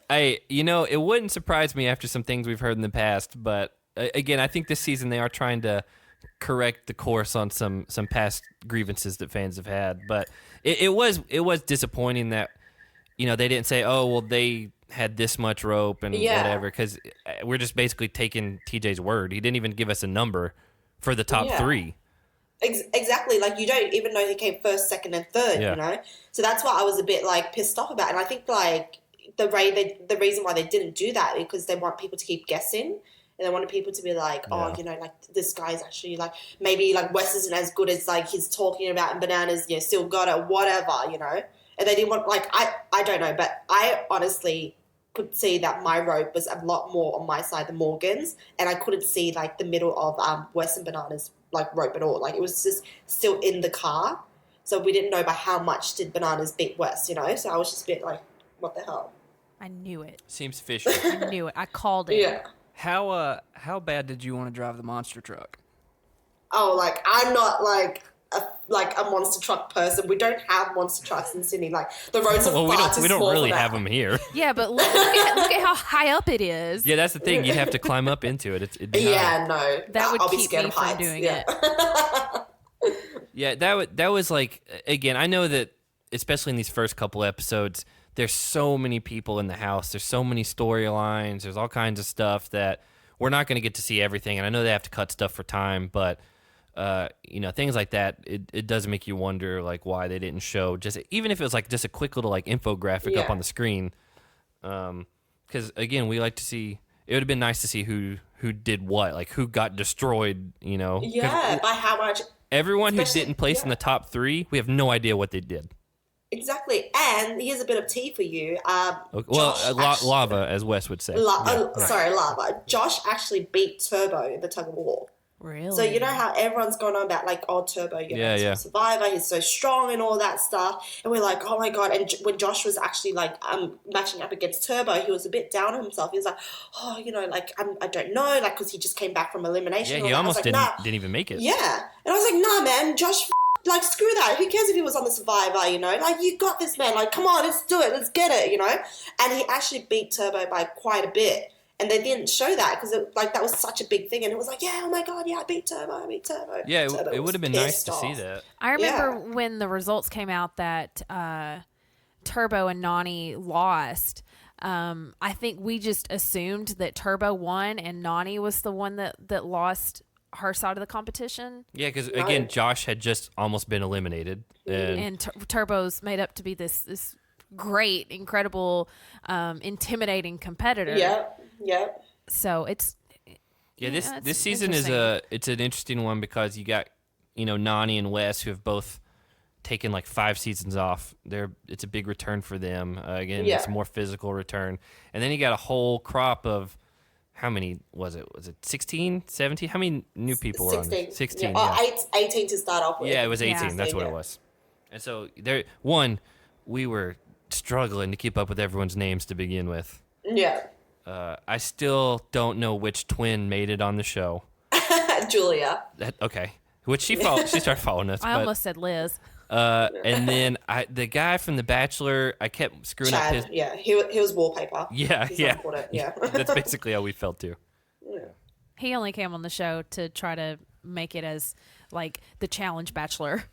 It wouldn't surprise me after some things we've heard in the past, but again, I think this season they are trying to correct the course on some past grievances that fans have had. But it was disappointing that they didn't say, oh well, they had this much rope and whatever, because we're just basically taking TJ's word. He didn't even give us a number for the top three. Exactly. Like, you don't even know who came first, second, and third, So that's why I was a bit, pissed off about it. And I think, the reason why they didn't do that is because they want people to keep guessing. And they wanted people to be like, this guy's actually, maybe, Wes isn't as good as, he's talking about, and Bananas, still got it, whatever, And they didn't want, I don't know. But I honestly could see that my rope was a lot more on my side than Morgan's. And I couldn't see, the middle of Wes and Bananas' rope at all. It was just still in the car, so we didn't know by how much did Bananas beat Wes, so I was just a bit like, what the hell. I knew it. Seems fishy. I knew it. I called it. Yeah. How bad did you want to drive the monster truck? Oh, I'm not a monster truck person. We don't have monster trucks in Sydney. The roads are far too we don't small really for that. have them here. Yeah, but look at how high up it is. Yeah, that's the thing. You'd have to climb up into it. It'd be yeah, no. That would I'll be keep scared me of from heights. doing yeah. it. Yeah, that was again, I know that especially in these first couple episodes, there's so many people in the house. There's so many storylines. There's all kinds of stuff that we're not going to get to see everything. And I know they have to cut stuff for time, but things like that, it does make you wonder why they didn't show even if it was just a quick little infographic up on the screen. Because again, we like to see. It would have been nice to see who did what, who got destroyed. Yeah, by how much? Everyone who didn't place in the top three, we have no idea what they did. Exactly. And here's a bit of tea for you. Lava, as Wes would say. Lava. Josh actually beat Turbo in the tug of war. Really? So you know how everyone's gone on about Turbo, he's a survivor, he's so strong and all that stuff. And we're like, oh my God. And when Josh was actually matching up against Turbo, he was a bit down on himself. He was like, oh, I don't know, because he just came back from elimination. Yeah, he almost didn't even make it. Yeah. And I was like, nah, man, Josh, screw that. Who cares if he was on the Survivor, you got this, man. Come on, let's do it. Let's get it, And he actually beat Turbo by quite a bit. And they didn't show that because that was such a big thing. And it was oh my God, yeah, I beat Turbo. Yeah, it would have been nice to see that. I remember when the results came out that Turbo and Nani lost. I think we just assumed that Turbo won and Nani was the one that lost her side of the competition. Yeah, because again, Josh had just almost been eliminated. And Turbo's made up to be this great, incredible, intimidating competitor. Yeah. So it's this season is it's an interesting one because you got Nani and Wes who have both taken 5 seasons off. It's a big return for them. It's a more physical return, and then you got a whole crop of how many was it 16, 17? How many new people 16. were on? 16. Yeah. 18 to start off with. Yeah, it was 18. That's what it was. And so we were struggling to keep up with everyone's names to begin with. Yeah. I still don't know which twin made it on the show. Julia. Okay. Which she started following us. I almost said Liz. And then the guy from The Bachelor, I kept screwing Chad, up his... Yeah, he was wallpaper. Yeah. Yeah. That's basically how we felt too. Yeah. He only came on the show to try to make it as the challenge bachelor.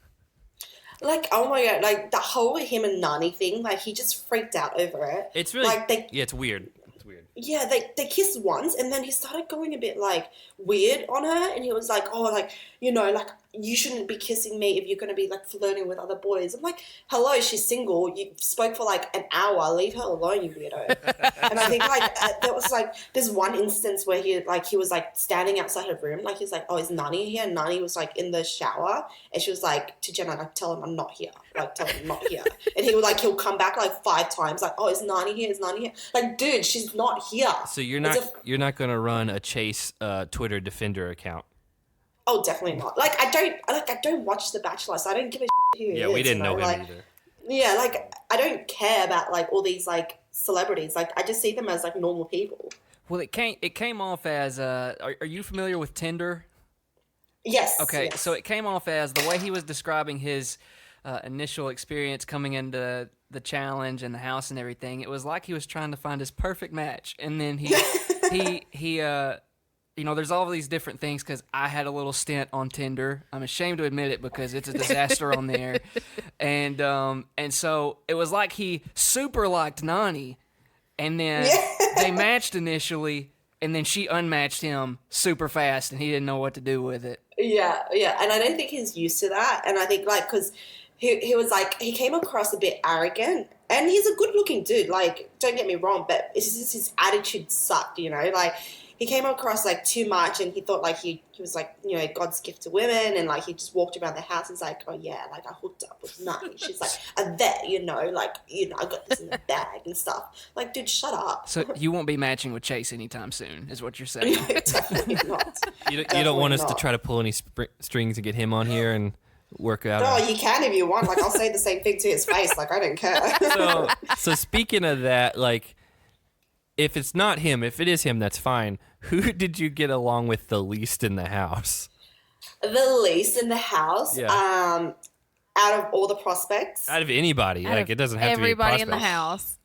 Oh my God, the whole him and Nani thing, he just freaked out over it. It's really... it's weird. That's weird. Yeah, they kissed once, and then he started going a bit like weird on her, and he was like, "Oh, like like you shouldn't be kissing me if you're gonna be like flirting with other boys." I'm like, "Hello, she's single. You spoke for like an hour. Leave her alone, you weirdo." And I think like there was like this one instance where he was like standing outside her room, like he's like, "Oh, is Nani here?" And Nani was like in the shower, and she was like to Jenna, like, "Tell him I'm not here. Like, tell him I'm not here." And he'll come back like 5 times, like, "Oh, is Nani here? Is Nani here?" Like, dude, she's not here. So you're not gonna run a Chase Twitter Defender account. Oh, definitely not. Like, I don't watch The Bachelor, so I don't give a shit who he is. Yeah, we didn't know him like, either. Yeah, like I don't care about like all these like celebrities. Like, I just see them as like normal people. Well, it came off as are you familiar with Tinder? Yes. Okay, yes. so it came off as the way he was describing his initial experience coming into the challenge and the house and everything. It was like he was trying to find his perfect match, and then he there's all these different things because I had a little stint on Tinder. I'm ashamed to admit it because it's a disaster on there, and so it was like he super liked Nani, and then they matched initially, and then she unmatched him super fast, and he didn't know what to do with it. Yeah, and I don't think he's used to that, and I think like because he was like he came across a bit arrogant, and he's a good-looking dude. Like, don't get me wrong, but it's just his attitude sucked. Like. He came across like too much, and he thought like he was like God's gift to women, and like he just walked around the house and was like, "Oh yeah, like I hooked up with Nani. She's like a vet, I got this in the bag and stuff." Like, dude, shut up. So you won't be matching with Chase anytime soon, is what you're saying? No, definitely not. You don't want us to try to pull any strings to get him on here and work out. Oh, you can if you want. Like, I'll say the same thing to his face. Like, I don't care. So speaking of that, like, if it's not him, if it is him, that's fine. Who did you get along with the least in the house? The least in the house, Yeah. Out of all the prospects. Out of anybody. Like, it doesn't have to be everybody in the prospects. house.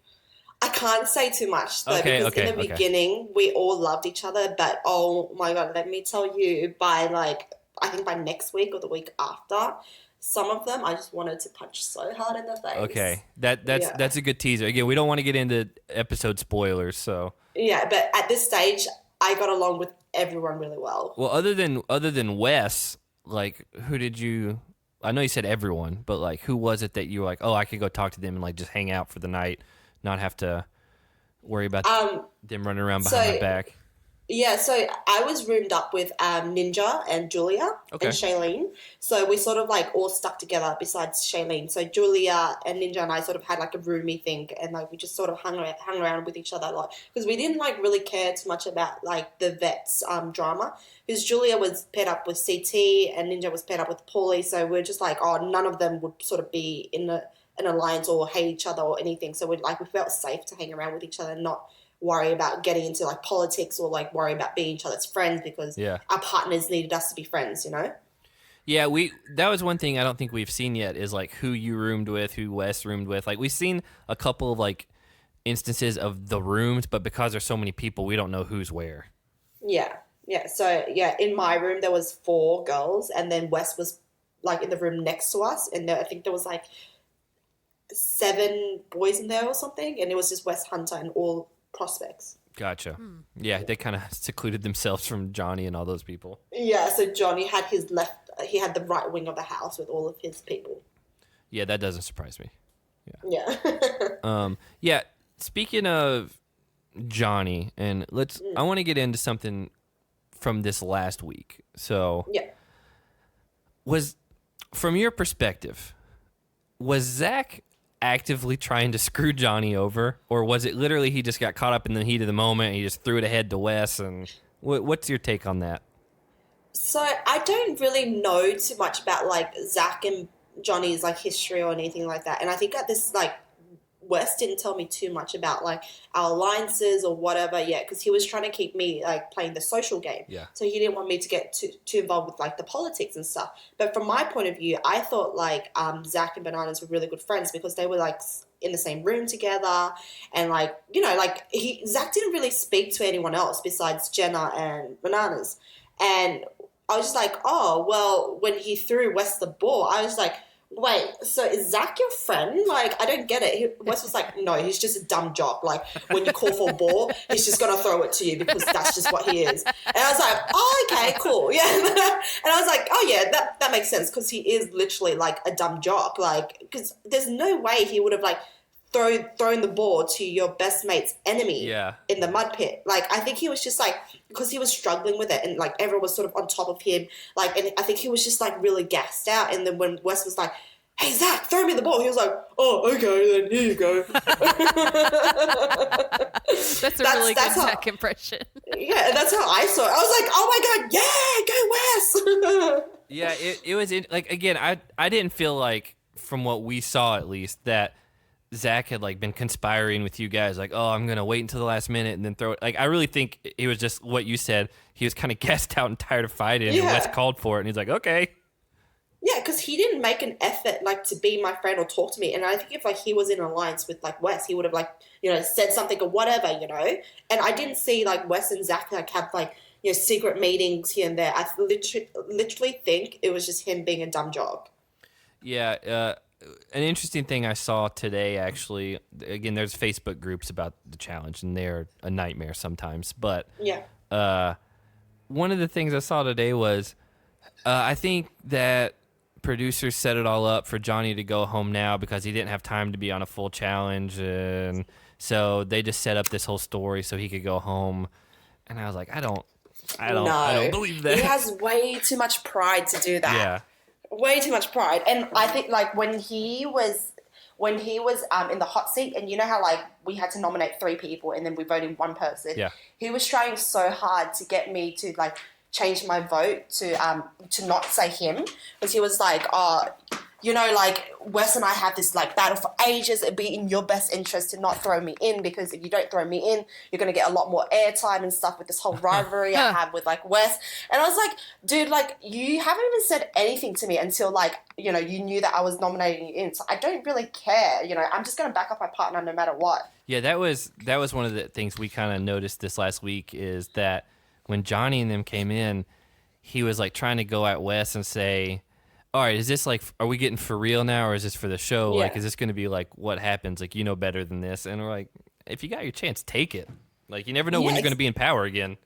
I can't say too much, though, because in the okay. beginning, we all loved each other. But, oh, my God, let me tell you, I think by next week or the week after, some of them I just wanted to punch so hard in the face. Okay. That's a good teaser. Again, we don't want to get into episode spoilers, so. Yeah, but at this stage, I got along with everyone really well. Well, other than Wes, like, who did you? I know you said everyone, but like, who was it that you were like, oh, I could go talk to them and like just hang out for the night, not have to worry about them running around behind my back? Yeah, so I was roomed up with Ninja and Julia and Shailene. So we sort of like all stuck together besides Shailene. So Julia and Ninja and I sort of had like a roomie thing, and like we just sort of hung around with each other a lot because we didn't like really care too much about like the vets drama, because Julia was paired up with CT and Ninja was paired up with Paulie. So we're just like, oh, none of them would sort of be in an alliance or hate each other or anything. So we felt safe to hang around with each other and not worry about getting into like politics or like worry about being each other's friends, because our partners needed us to be friends, Yeah, that was one thing I don't think we've seen yet is like who you roomed with, who Wes roomed with. Like, we've seen a couple of like instances of the rooms, but because there's so many people, we don't know who's where. Yeah. So in my room there was 4 girls, and then Wes was like in the room next to us, and I think there was like 7 boys in there or something, and it was just Wes, Hunter, and all prospects. Gotcha. Yeah, they kind of secluded themselves from Johnny and all those people. Yeah, so Johnny had he had the right wing of the house with all of his people. Yeah, that doesn't surprise me. Yeah. Yeah, speaking of Johnny, and I want to get into something from this last week. So, from your perspective, was Zach actively trying to screw Johnny over, or was it literally he just got caught up in the heat of the moment and he just threw it ahead to Wes? And what's your take on that? So I don't really know too much about like Zach and Johnny's like history or anything like that, and I think that this like Wes didn't tell me too much about like our alliances or whatever yet, because he was trying to keep me like playing the social game. Yeah. So he didn't want me to get too involved with like the politics and stuff. But from my point of view, I thought like Zach and Bananas were really good friends because they were like in the same room together, and like Zach didn't really speak to anyone else besides Jenna and Bananas, and I was just like, oh well, when he threw Wes the ball, I was like, wait, so is Zach your friend? Like, I don't get it. Wes was like, no, he's just a dumb jock. Like, when you call for a ball, he's just going to throw it to you because that's just what he is. And I was like, oh, okay, cool. Yeah. And I was like, oh, yeah, that makes sense because he is literally like a dumb jock. Like, because there's no way he would have like thrown the ball to your best mate's enemy in the mud pit. Like, I think he was just like, because he was struggling with it and like everyone was sort of on top of him. Like, and I think he was just like really gassed out. And then when Wes was like, hey, Zach, throw me the ball, he was like, oh, okay, then here you go. That's a really good Zach impression. Yeah, that's how I saw it. I was like, oh my God, yeah, go Wes. Yeah, it was, like, again, I didn't feel like, from what we saw at least, that Zach had like been conspiring with you guys, like, oh, I'm gonna wait until the last minute and then throw it. Like, I really think it was just what you said. He was kind of gassed out and tired of fighting, and Wes called for it, and he's like, okay. Yeah, because he didn't make an effort like to be my friend or talk to me, and I think if like he was in alliance with like Wes, he would have like said something or whatever, And I didn't see like Wes and Zach like have like secret meetings here and there. I literally think it was just him being a dumb jock. Yeah. An interesting thing I saw today, actually, again, there's Facebook groups about the challenge, and they're a nightmare sometimes. But one of the things I saw today was I think that producers set it all up for Johnny to go home now because he didn't have time to be on a full challenge. And so they just set up this whole story so he could go home. And I was like, I don't believe that. He has way too much pride to do that. Yeah. Way too much pride. And I think like when he was in the hot seat, and you know how like we had to nominate 3 people and then we voted one person. Yeah. He was trying so hard to get me to like change my vote to not say him, because he was like, like Wes and I have this like battle for ages. It'd be in your best interest to not throw me in, because if you don't throw me in, you're gonna get a lot more airtime and stuff with this whole rivalry I have with like Wes. And I was like, dude, like you haven't even said anything to me until like you knew that I was nominating you in. So I don't really care. I'm just gonna back up my partner no matter what. Yeah, that was one of the things we kind of noticed this last week, is that when Johnny and them came in, he was like trying to go at Wes and say, all right, is this like, are we getting for real now, or is this for the show? Yeah. Like, is this going to be like what happens? Like, better than this. And we're like, if you got your chance, take it. Like, you never know when you're going to be in power again.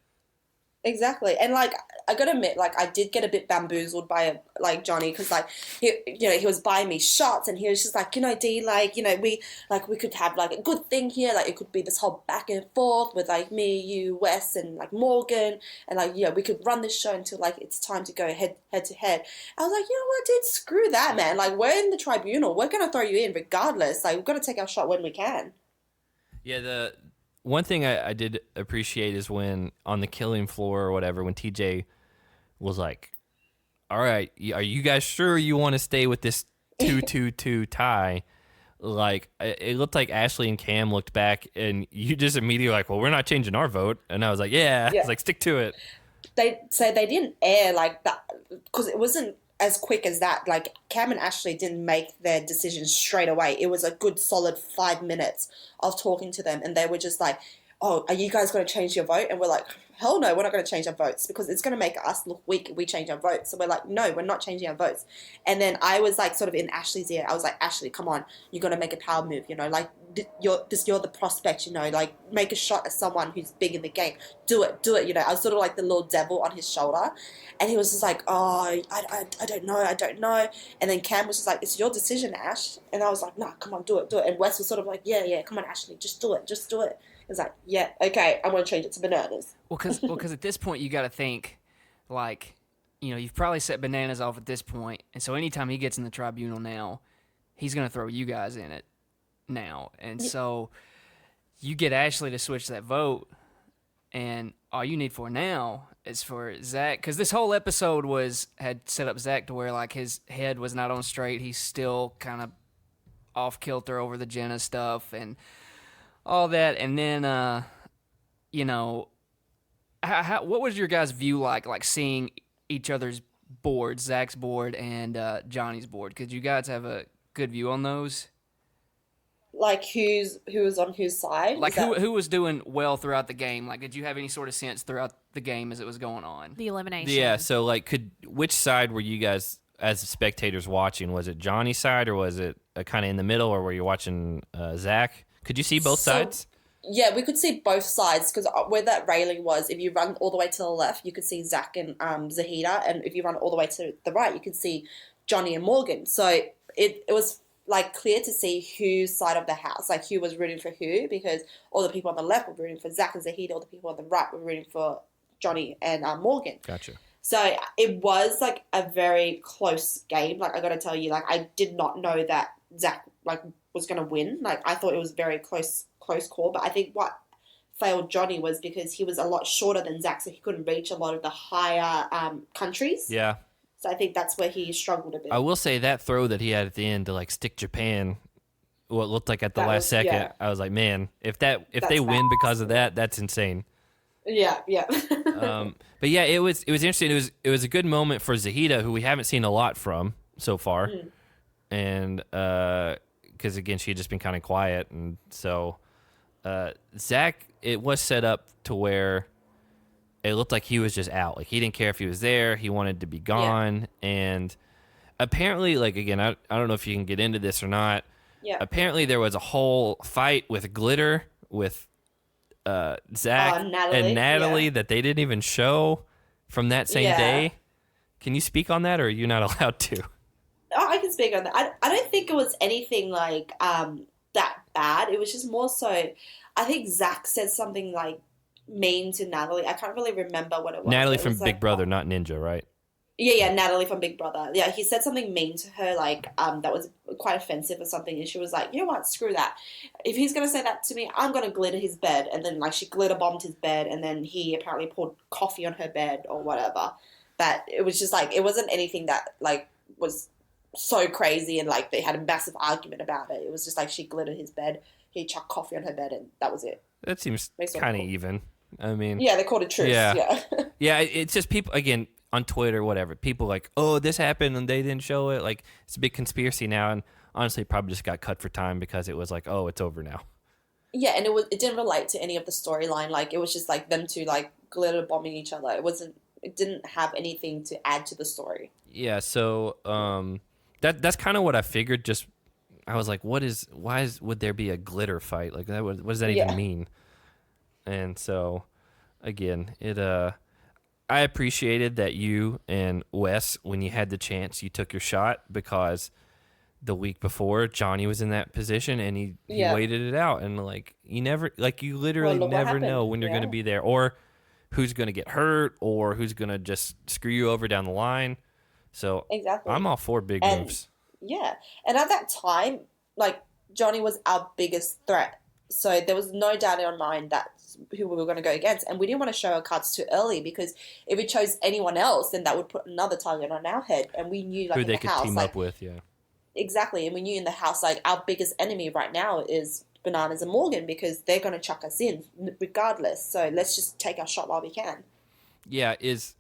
Exactly. And like I gotta admit, like I did get a bit bamboozled by like Johnny, because like he was buying me shots, and he was just like, Dee, like we could have like a good thing here, like it could be this whole back and forth with like me, you, Wes, and like Morgan, and like we could run this show until like it's time to go head to head. I was like, you know what, dude, screw that, man. Like, we're in the tribunal, we're gonna throw you in regardless. Like, we've got to take our shot when we can. Yeah, the one thing I did appreciate is when on the killing floor or whatever, when TJ was like, all right, are you guys sure you want to stay with this 2-2-2 tie? Like, it looked like Ashley and Cam looked back, and you just immediately were like, well, we're not changing our vote. And I was like, yeah. I was like, stick to it. They didn't air like that, because it wasn't as quick as that. Like, Cam and Ashley didn't make their decisions straight away. It was a good solid 5 minutes of talking to them, and they were just like, oh, are you guys going to change your vote? And we're like, hell no, we're not going to change our votes, because it's going to make us look weak if we change our votes. So we're like, no, we're not changing our votes. And then I was like sort of in Ashley's ear. I was like, Ashley, come on, you're going to make a power move, like you're the prospect, like make a shot at someone who's big in the game. Do it. I was sort of like the little devil on his shoulder. And he was just like, oh, I don't know. And then Cam was just like, it's your decision, Ash. And I was like, nah, come on, do it. And Wes was sort of like, yeah, come on, Ashley, just do it. It's like, yeah, okay, I'm going to change it to bananas. Well, because at this point, you got to think, like, you've probably set bananas off at this point, and so anytime he gets in the tribunal now, he's going to throw you guys in it now. And so you get Ashley to switch that vote, and all you need for now is for Zach, because this whole episode had set up Zach to where, like, his head was not on straight. He's still kind of off kilter over the Jenna stuff, and all that. And then, what was your guys' view like seeing each other's boards, Zach's board and Johnny's board? Could you guys have a good view on those? Like who was on whose side? Like who was doing well throughout the game? Like, did you have any sort of sense throughout the game as it was going on? The elimination. Yeah, so like which side were you guys as spectators watching? Was it Johnny's side, or was it kind of in the middle, or were you watching Zach? Could you see both sides? Yeah, we could see both sides because where that railing was, if you run all the way to the left, you could see Zach and Zahida, and if you run all the way to the right, you could see Johnny and Morgan. So it was like clear to see whose side of the house, like who was rooting for who, because all the people on the left were rooting for Zach and Zahida, all the people on the right were rooting for Johnny and Morgan. Gotcha. So it was like a very close game. Like I got to tell you, like I did not know that Zach like was going to win. Like I thought it was very close call. But I think what failed Johnny was because he was a lot shorter than Zach, so he couldn't reach a lot of the higher countries. Yeah. So I think that's where he struggled a bit. I will say that throw that he had at the end to like stick Japan, what looked like at the last second, yeah. I was like, man, if they win because of that, that's insane. Yeah. But yeah, it was interesting. It was a good moment for Zahida, who we haven't seen a lot from so far, and because again she had just been kind of quiet, and so Zach, it was set up to where it looked like he was just out. Like he didn't care if he was there. He wanted to be gone, and apparently, like again, I don't know if you can get into this or not. Yeah. Apparently, there was a whole fight with glitter with Zach and Natalie that they didn't even show from that same day. Can you speak on that, or are you not allowed to? Oh, I can speak on that. I don't think it was anything like that bad. It was just more so, I think Zach said something like mean to Natalie. I can't really remember what it was. Natalie it from was Big like, Brother, not Ninja, right? Yeah, Natalie from Big Brother. Yeah, he said something mean to her, like, that was quite offensive or something, and she was like, you know what, screw that. If he's going to say that to me, I'm going to glitter his bed, and then, like, she glitter bombed his bed, and then he apparently poured coffee on her bed or whatever. But it was just, like, it wasn't anything that, like, was so crazy and, like, they had a massive argument about it. It was just, like, she glittered his bed, he chucked coffee on her bed, and that was it. That seems kind of even. I mean... Yeah, they called it truce, yeah. Yeah, it's just people, again... on Twitter, whatever, people like, oh, this happened and they didn't show it. Like, it's a big conspiracy now, and honestly, it probably just got cut for time because it was like, oh, it's over now. Yeah, and it didn't relate to any of the storyline. Like, it was just like them two like glitter bombing each other. It didn't have anything to add to the story. Yeah, so that's kind of what I figured. Just I was like, would there be a glitter fight? Like, what does that even mean? And so, again, I appreciated that you and Wes, when you had the chance, you took your shot, because the week before Johnny was in that position and he waited it out, and like you literally never know when you're going to be there, or who's going to get hurt, or who's going to just screw you over down the line. So exactly, I'm all for big moves. Yeah, and at that time, like Johnny was our biggest threat, so there was no doubt in our mind that who we were going to go against, and we didn't want to show our cards too early, because if we chose anyone else, then that would put another target on our head, and we knew like who in they the could house, team like, up with, exactly, and we knew in the house like our biggest enemy right now is Bananas and Morgan, because they're going to chuck us in regardless. So let's just take our shot while we can. Yeah, is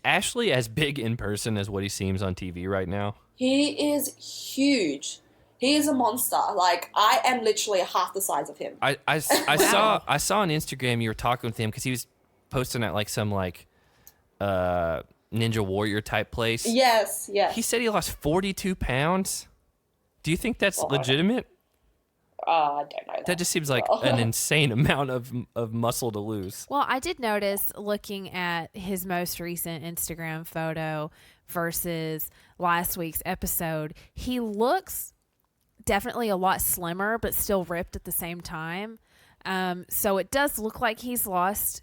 Ashley as big in person as what he seems on TV right now? He is huge. He is a monster. Like, I am literally half the size of him. I saw on Instagram you were talking with him, because he was posting at like some like Ninja Warrior type place. Yes. He said he lost 42 pounds. Do you think that's legitimate? I don't know. That just seems like an insane amount of muscle to lose. Well, I did notice looking at his most recent Instagram photo versus last week's episode, he looks definitely a lot slimmer, but still ripped at the same time. So it does look like he's lost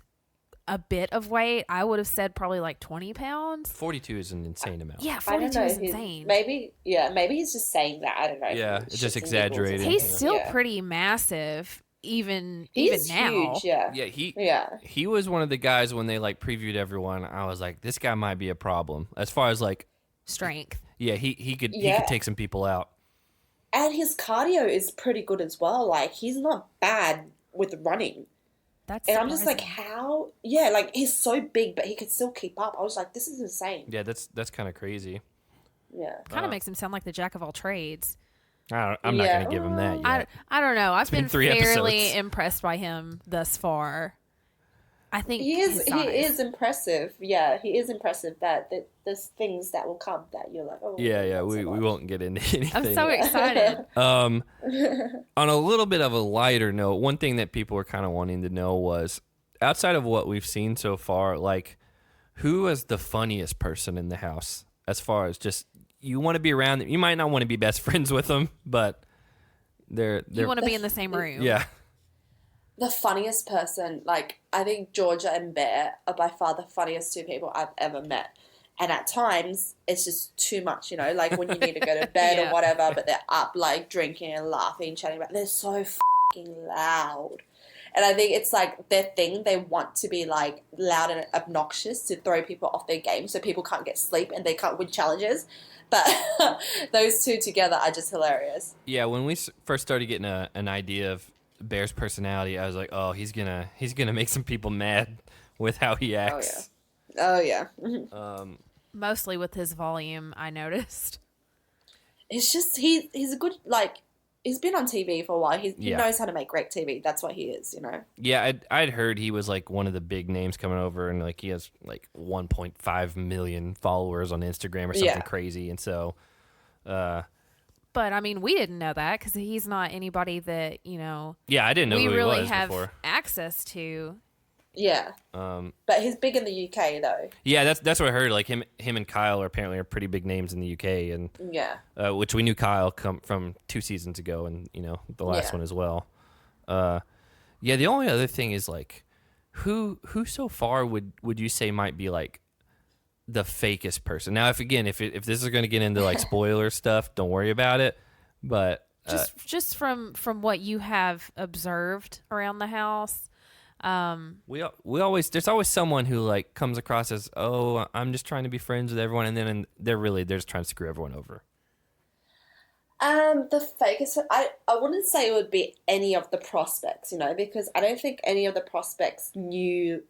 a bit of weight. I would have said probably like 20 pounds. 42 is an insane amount. Yeah, 42 is insane. Maybe he's just saying that. I don't know. Yeah, it's just exaggerated. He's still pretty massive, even now. Huge, he was one of the guys when they like previewed everyone. I was like, this guy might be a problem as far as like strength. Yeah, he could take some people out. And his cardio is pretty good as well. Like, he's not bad with running. That's and surprising. I'm just like, how? Yeah, like, he's so big, but he could still keep up. I was like, this is insane. Yeah, that's kind of crazy. Yeah. Kind of makes him sound like the jack of all trades. I'm not going to give him that yet. I don't know. I've been fairly episodes. impressed by him thus far. I think He is his he size. is impressive. Yeah, he is impressive. That there's things that will come that you're like, oh, Yeah, not so we much. won't get into anything. I'm so excited. On a little bit of a lighter note, one thing that people were kind of wanting to know was, outside of what we've seen so far, like, who is the funniest person in the house? As far as just, you want to be around them. You might not want to be best friends with them, but they're You want to be in the same room. yeah. The funniest person, like, I think Georgia and Bear are by far the funniest two people I've ever met. And at times, it's just too much, you know, like when you need to go to bed Yeah. or whatever, but they're up, like, drinking and laughing, chatting about. They're so fucking loud. And I think it's like their thing. They want to be like loud and obnoxious to throw people off their game so people can't get sleep and they can't win challenges. But those two together are just hilarious. Yeah, when we first started getting an idea of Bear's personality, I was like, oh, he's gonna make some people mad with how he acts. Oh, yeah. Mostly with his volume, I noticed. It's just, he's a good, like, he's been on TV for a while. He Yeah. knows how to make great TV. That's what he is, you know? Yeah, I'd heard he was like one of the big names coming over, and like he has like 1.5 million followers on Instagram or something Yeah. crazy, and so. But, I mean, we didn't know that because he's not anybody that, you know, Yeah, I didn't know we who really he was have before. access to. Yeah. But he's big in the UK, though. Yeah, that's what I heard. Like him and Kyle are pretty big names in the UK, and Yeah. which we knew Kyle come from 2 seasons ago, and you know the last Yeah. one as well. Yeah, the only other thing is like, who so far would you say might be like the fakest person? Now, if this is going to get into like spoiler stuff, don't worry about it. But Just from what you have observed around the house. we always, there's always someone who like comes across as, oh, I'm just trying to be friends with everyone, and then they're just trying to screw everyone over. The fakest, I wouldn't say it would be any of the prospects, you know, because I don't think any of the prospects knew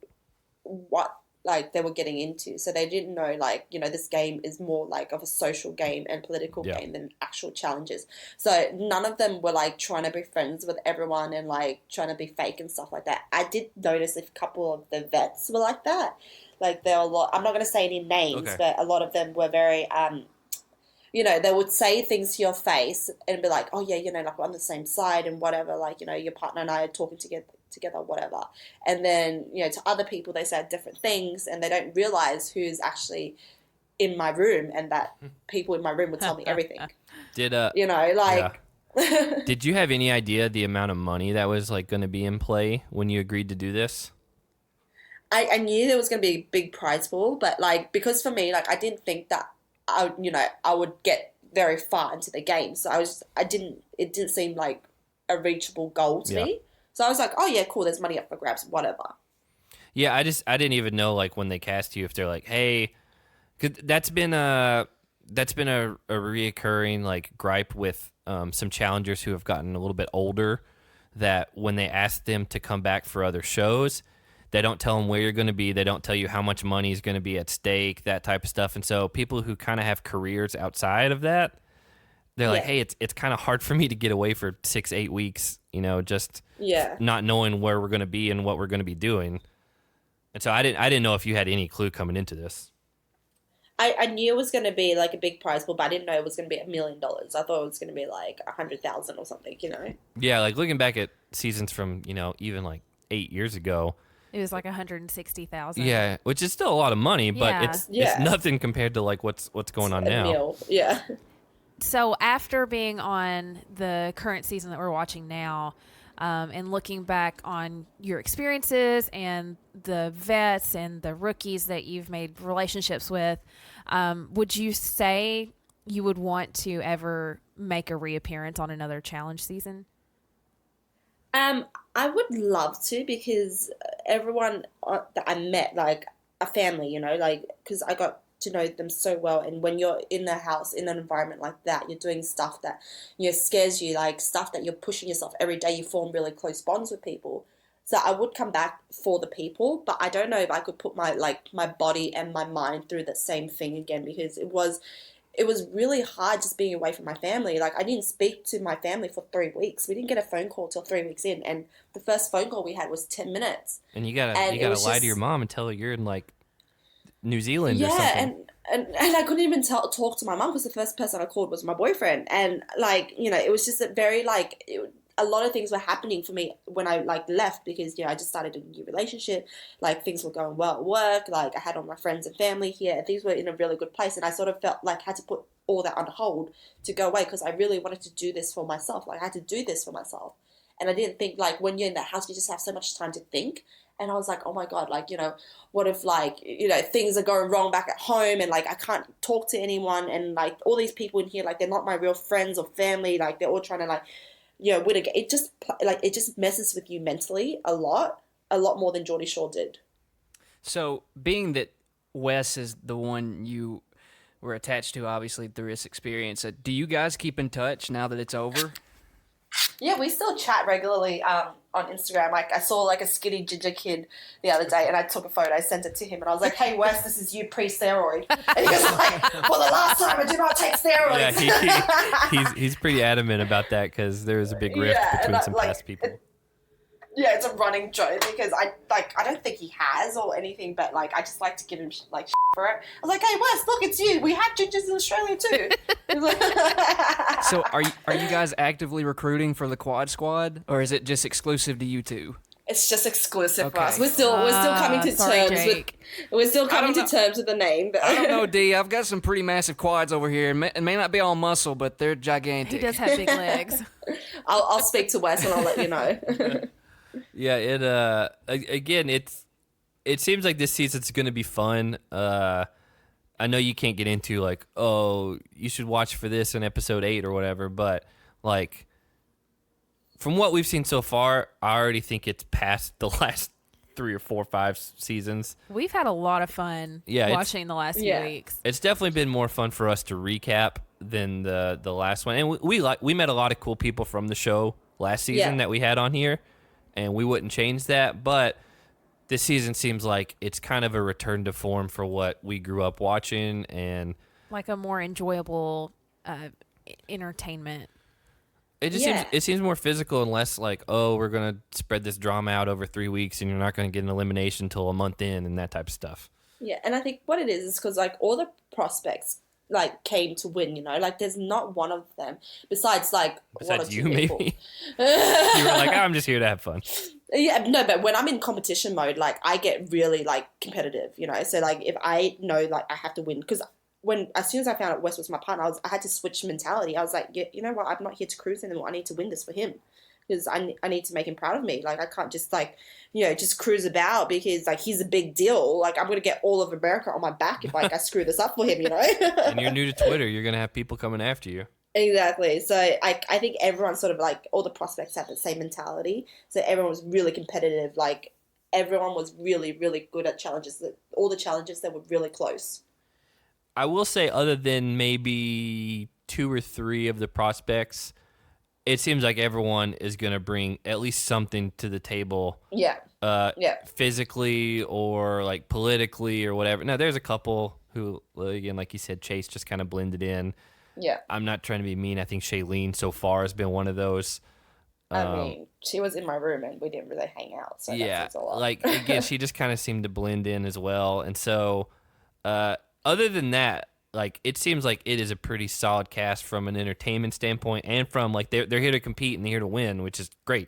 what, like, they were getting into. So they didn't know, like, you know, this game is more like of a social game and political Yeah. game than actual challenges. So none of them were like trying to be friends with everyone and like trying to be fake and stuff like that. I did notice a couple of the vets were like that. Like, there were a lot, I'm not going to say any names, Okay. but a lot of them were very, you know, they would say things to your face and be like, oh, yeah, you know, like, we're on the same side and whatever, like, you know, your partner and I are talking together, whatever. And then, you know, to other people, they say different things and they don't realize who's actually in my room, and that people in my room would tell me everything. Did You know, like, Did you have any idea the amount of money that was like going to be in play when you agreed to do this? I knew there was going to be a big prize pool, but like, because for me, like, I didn't think that I would get very far into the game. So it didn't seem like a reachable goal to me. So I was like, oh yeah, cool, there's money up for grabs, whatever. Yeah, I didn't even know like when they cast you if they're like, hey, 'cause that's been a reoccurring like gripe with some challengers who have gotten a little bit older, that when they ask them to come back for other shows, they don't tell them where you're going to be. They don't tell you how much money is going to be at stake, that type of stuff. And so people who kind of have careers outside of that, they're like, hey, it's kind of hard for me to get away for 6-8 weeks, you know, just not knowing where we're going to be and what we're going to be doing. And so I didn't know if you had any clue coming into this. I knew it was going to be like a big prize pool, but I didn't know it was going to be $1 million. I thought it was going to be like 100,000 or something, you know? Yeah, like looking back at seasons from, you know, even like 8 years ago. It was like 160,000. Yeah, which is still a lot of money, but Yeah. it's nothing compared to like what's going on now. Meal. Yeah. So after being on the current season that we're watching now, and looking back on your experiences and the vets and the rookies that you've made relationships with, would you say you would want to ever make a reappearance on another challenge season? I would love to, because everyone that I met, like a family, you know, like, because I got to know them so well. And when you're in the house, in an environment like that, you're doing stuff that, you know, scares you, like stuff that you're pushing yourself every day. You form really close bonds with people. So I would come back for the people, but I don't know if I could put my body and my mind through the same thing again, because it was really hard just being away from my family. Like, I didn't speak to my family for 3 weeks. We didn't get a phone call till 3 weeks in, and the first phone call we had was 10 minutes. And you gotta lie to your mom and tell her you're in like New Zealand or something. And I couldn't even talk to my mom because the first person I called was my boyfriend. And, like, you know, it was just a very, like, a lot of things were happening for me when I, like, left because, you know, I just started a new relationship. Like, things were going well at work. Like, I had all my friends and family here. And things were in a really good place. And I sort of felt like I had to put all that on hold to go away because I really wanted to do this for myself. Like, I had to do this for myself. And I didn't think, like, when you're in that house, you just have so much time to think. And I was like, oh my God, like, you know, what if, like, you know, things are going wrong back at home and, like, I can't talk to anyone and, like, all these people in here, like, they're not my real friends or family. Like, they're all trying to, like, you know, win a game. It just messes with you mentally a lot more than Geordie Shore did. So being that Wes is the one you were attached to, obviously, through this experience, do you guys keep in touch now that it's over? Yeah, we still chat regularly on Instagram. Like, I saw, like, a skinny ginger kid the other day, and I took a photo, I sent it to him, and I was like, hey, Wes, this is you pre-steroid. And he was like, for the last time, I do not take steroids. Yeah, he's pretty adamant about that because there was a big rift between some past people. Yeah, it's a running joke because I don't think he has or anything, but, like, I just like to give him, like, for it. I was like, hey, Wes, look, it's you. We had gingers in Australia too. So are you guys actively recruiting for the Quad Squad, or is it just exclusive to you two? It's just exclusive for us. We're still coming to terms with the name. But I don't know, Dee. I've got some pretty massive quads over here. It may not be all muscle, but they're gigantic. He does have big legs. I'll speak to Wes and I'll let you know. Yeah, it seems like this season's going to be fun. I know you can't get into, like, oh, you should watch for this in episode 8 or whatever, but, like, from what we've seen so far, I already think it's past the last 3 or 4 or 5 seasons. We've had a lot of fun watching the last few weeks. It's definitely been more fun for us to recap than the last one. And we met a lot of cool people from the show last season that we had on here, and we wouldn't change that, but this season seems like it's kind of a return to form for what we grew up watching, and like a more enjoyable entertainment. It seems more physical and less like, oh, we're gonna spread this drama out over 3 weeks and you're not gonna get an elimination until a month in and that type of stuff. Yeah, and I think what it is because, like, all the prospects, like, came to win, you know? Like, there's not one of them besides, like, one or two you, people. maybe. You were like, oh, I'm just here to have fun. Yeah, no, but when I'm in competition mode, like, I get really, like, competitive, you know? So, like, if I know, like, I have to win, because as soon as I found out Wes was my partner, I had to switch mentality. I was like, yeah, you know what? I'm not here to cruise anymore. I need to win this for him because I need to make him proud of me. Like, I can't just, like, you know, just cruise about because, like, he's a big deal. Like, I'm going to get all of America on my back if, like, I screw this up for him, you know? And you're new to Twitter. You're going to have people coming after you. Exactly. So I think everyone sort of, like, all the prospects have the same mentality. So everyone was really competitive. Like, everyone was really, really good at challenges. All the challenges, they were really close. I will say, other than maybe 2 or 3 of the prospects, it seems like everyone is going to bring at least something to the table. Yeah. Physically or, like, politically or whatever. Now, there's a couple who, again, like you said, Chase just kind of blended in. Yeah. I'm not trying to be mean. I think Shailene so far has been one of those. I mean, she was in my room and we didn't really hang out. So yeah, that says a lot. like, again, she just kind of seemed to blend in as well. And so, other than that, like, it seems like it is a pretty solid cast from an entertainment standpoint and from, like, they're here to compete and they're here to win, which is great.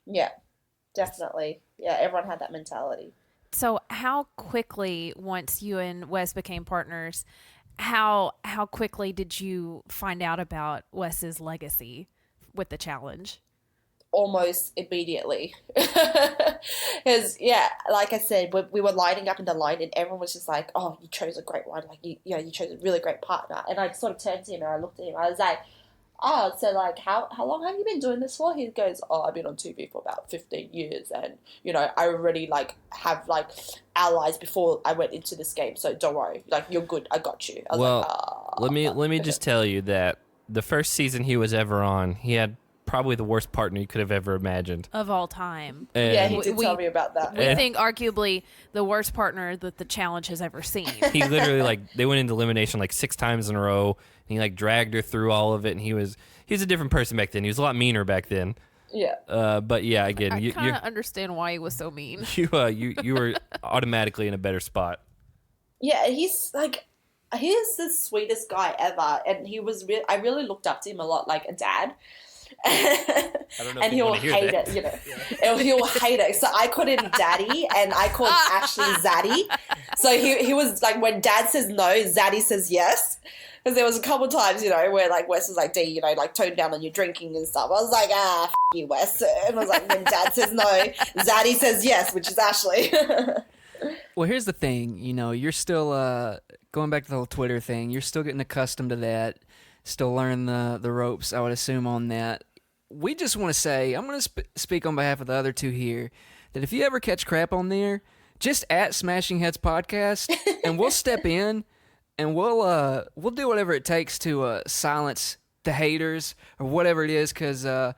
Yeah, definitely. Yeah, everyone had that mentality. So how quickly, once you and Wes became partners, how quickly did you find out about Wes's legacy with the challenge? Almost immediately. Because, yeah, like I said, we were lining up in the line and everyone was just like, oh, you chose a great one. Like, you chose a really great partner. And I sort of turned to him and I looked at him. I was like, oh, so, like, how long have you been doing this for? He goes, oh, I've been on TV for about 15 years. And, you know, I already, like, have, like, allies before I went into this game. So don't worry. Like, you're good. I got you. I was let me just tell you that the first season he was ever on, he had probably the worst partner you could have ever imagined. Of all time. And Yeah, he did tell me about that. We think arguably the worst partner that the challenge has ever seen. he literally, like, they went into elimination like 6 times in a row, and he, like, dragged her through all of it, and he was a different person back then. He was a lot meaner back then. Yeah. But yeah, again, I you kind of understand why he was so mean. you were automatically in a better spot. Yeah, he's the sweetest guy ever, and I really looked up to him a lot, like a dad. I don't know if And you he'll want to hear hate that. it, you know. And he'll hate it. So I called him Daddy, and I called Ashley Zaddy. So he was like, when Dad says no, Zaddy says yes. Because there was a couple times, you know, where like Wes was like, Dee, you know, like tone down on your drinking and stuff. I was like, f you, Wes. And I was like, when Dad says no, Zaddy says yes, which is Ashley. Well, here's the thing. You know, you're still going back to the whole Twitter thing. You're still getting accustomed to that. Still learning the ropes, I would assume, on that. We just want to say, I'm going to speak on behalf of the other two here, that if you ever catch crap on there, just at Smashing Heads Podcast, and we'll step in, and we'll do whatever it takes to silence the haters or whatever it is, because I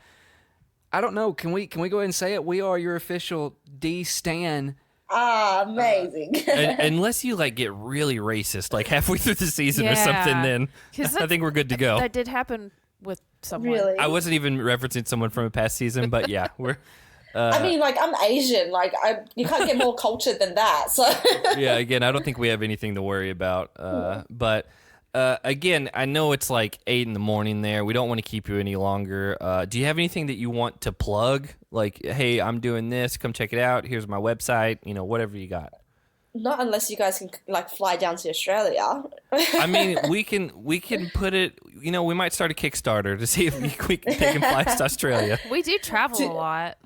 don't know. Can we go ahead and say it? We are your official D Stan. Amazing. Unless you like get really racist like halfway through the season or Yeah. something, then 'Cause I think we're good to go. That did happen with someone. Really? I wasn't even referencing someone from a past season, but yeah, we're I mean, like, I'm Asian. Like, you can't get more cultured than that. So yeah. Again, I don't think we have anything to worry about. But again, I know it's like 8 a.m. there. We don't want to keep you any longer. Do you have anything that you want to plug? Like, hey, I'm doing this. Come check it out. Here's my website. You know, whatever you got. not unless you guys can like fly down to Australia. I mean, we can put it. You know, we might start a Kickstarter to see if we can take and fly to Australia. We do travel a lot.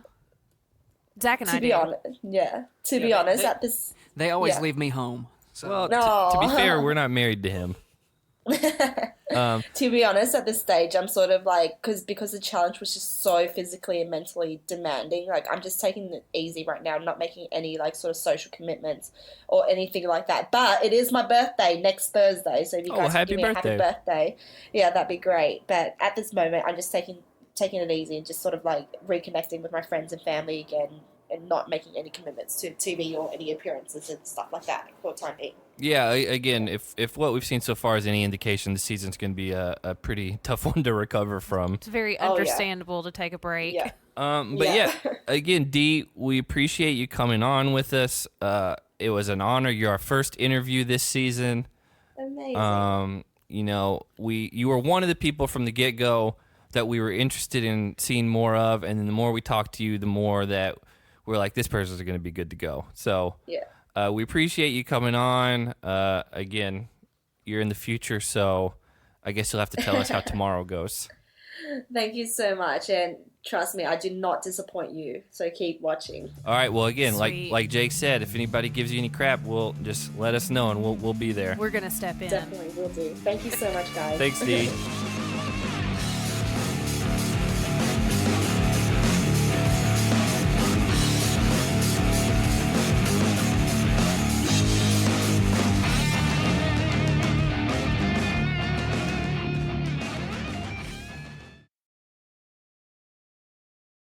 Zach and I To be do. honest, yeah. To be honest, at this, They always Yeah. leave me home. So. Well, No. to be fair, we're not married to him. to be honest, at this stage, I'm sort of like because the challenge was just so physically and mentally demanding. Like, I'm just taking it easy right now. I'm not making any like sort of social commitments or anything like that. But it is my birthday next Thursday, so if you Oh, guys can happy give me a birthday. happy birthday, yeah, that'd be great. But at this moment, I'm just taking it easy and just sort of like reconnecting with my friends and family again, and not making any commitments to TV or any appearances and stuff like that for the time being. Yeah, again, if what we've seen so far is any indication, the season's going to be a pretty tough one to recover from. It's very Oh, yeah. understandable to take a break. Yeah. But Yeah. again, Dee, we appreciate you coming on with us. It was an honor. You're our first interview this season. Amazing. You know, you were one of the people from the get-go that we were interested in seeing more of, and then the more we talked to you, the more that we're like, this person's going to be good to go. So Yeah. we appreciate you coming on. Again, you're in the future, so I guess you'll have to tell us how tomorrow goes. Thank you so much, and trust me, I do not disappoint you. So keep watching. All right. Well, again, Sweet. like Jake said, if anybody gives you any crap, we'll just let us know, and we'll be there. We're going to step in. Definitely will do. Thank you so much, guys. Thanks, Dee.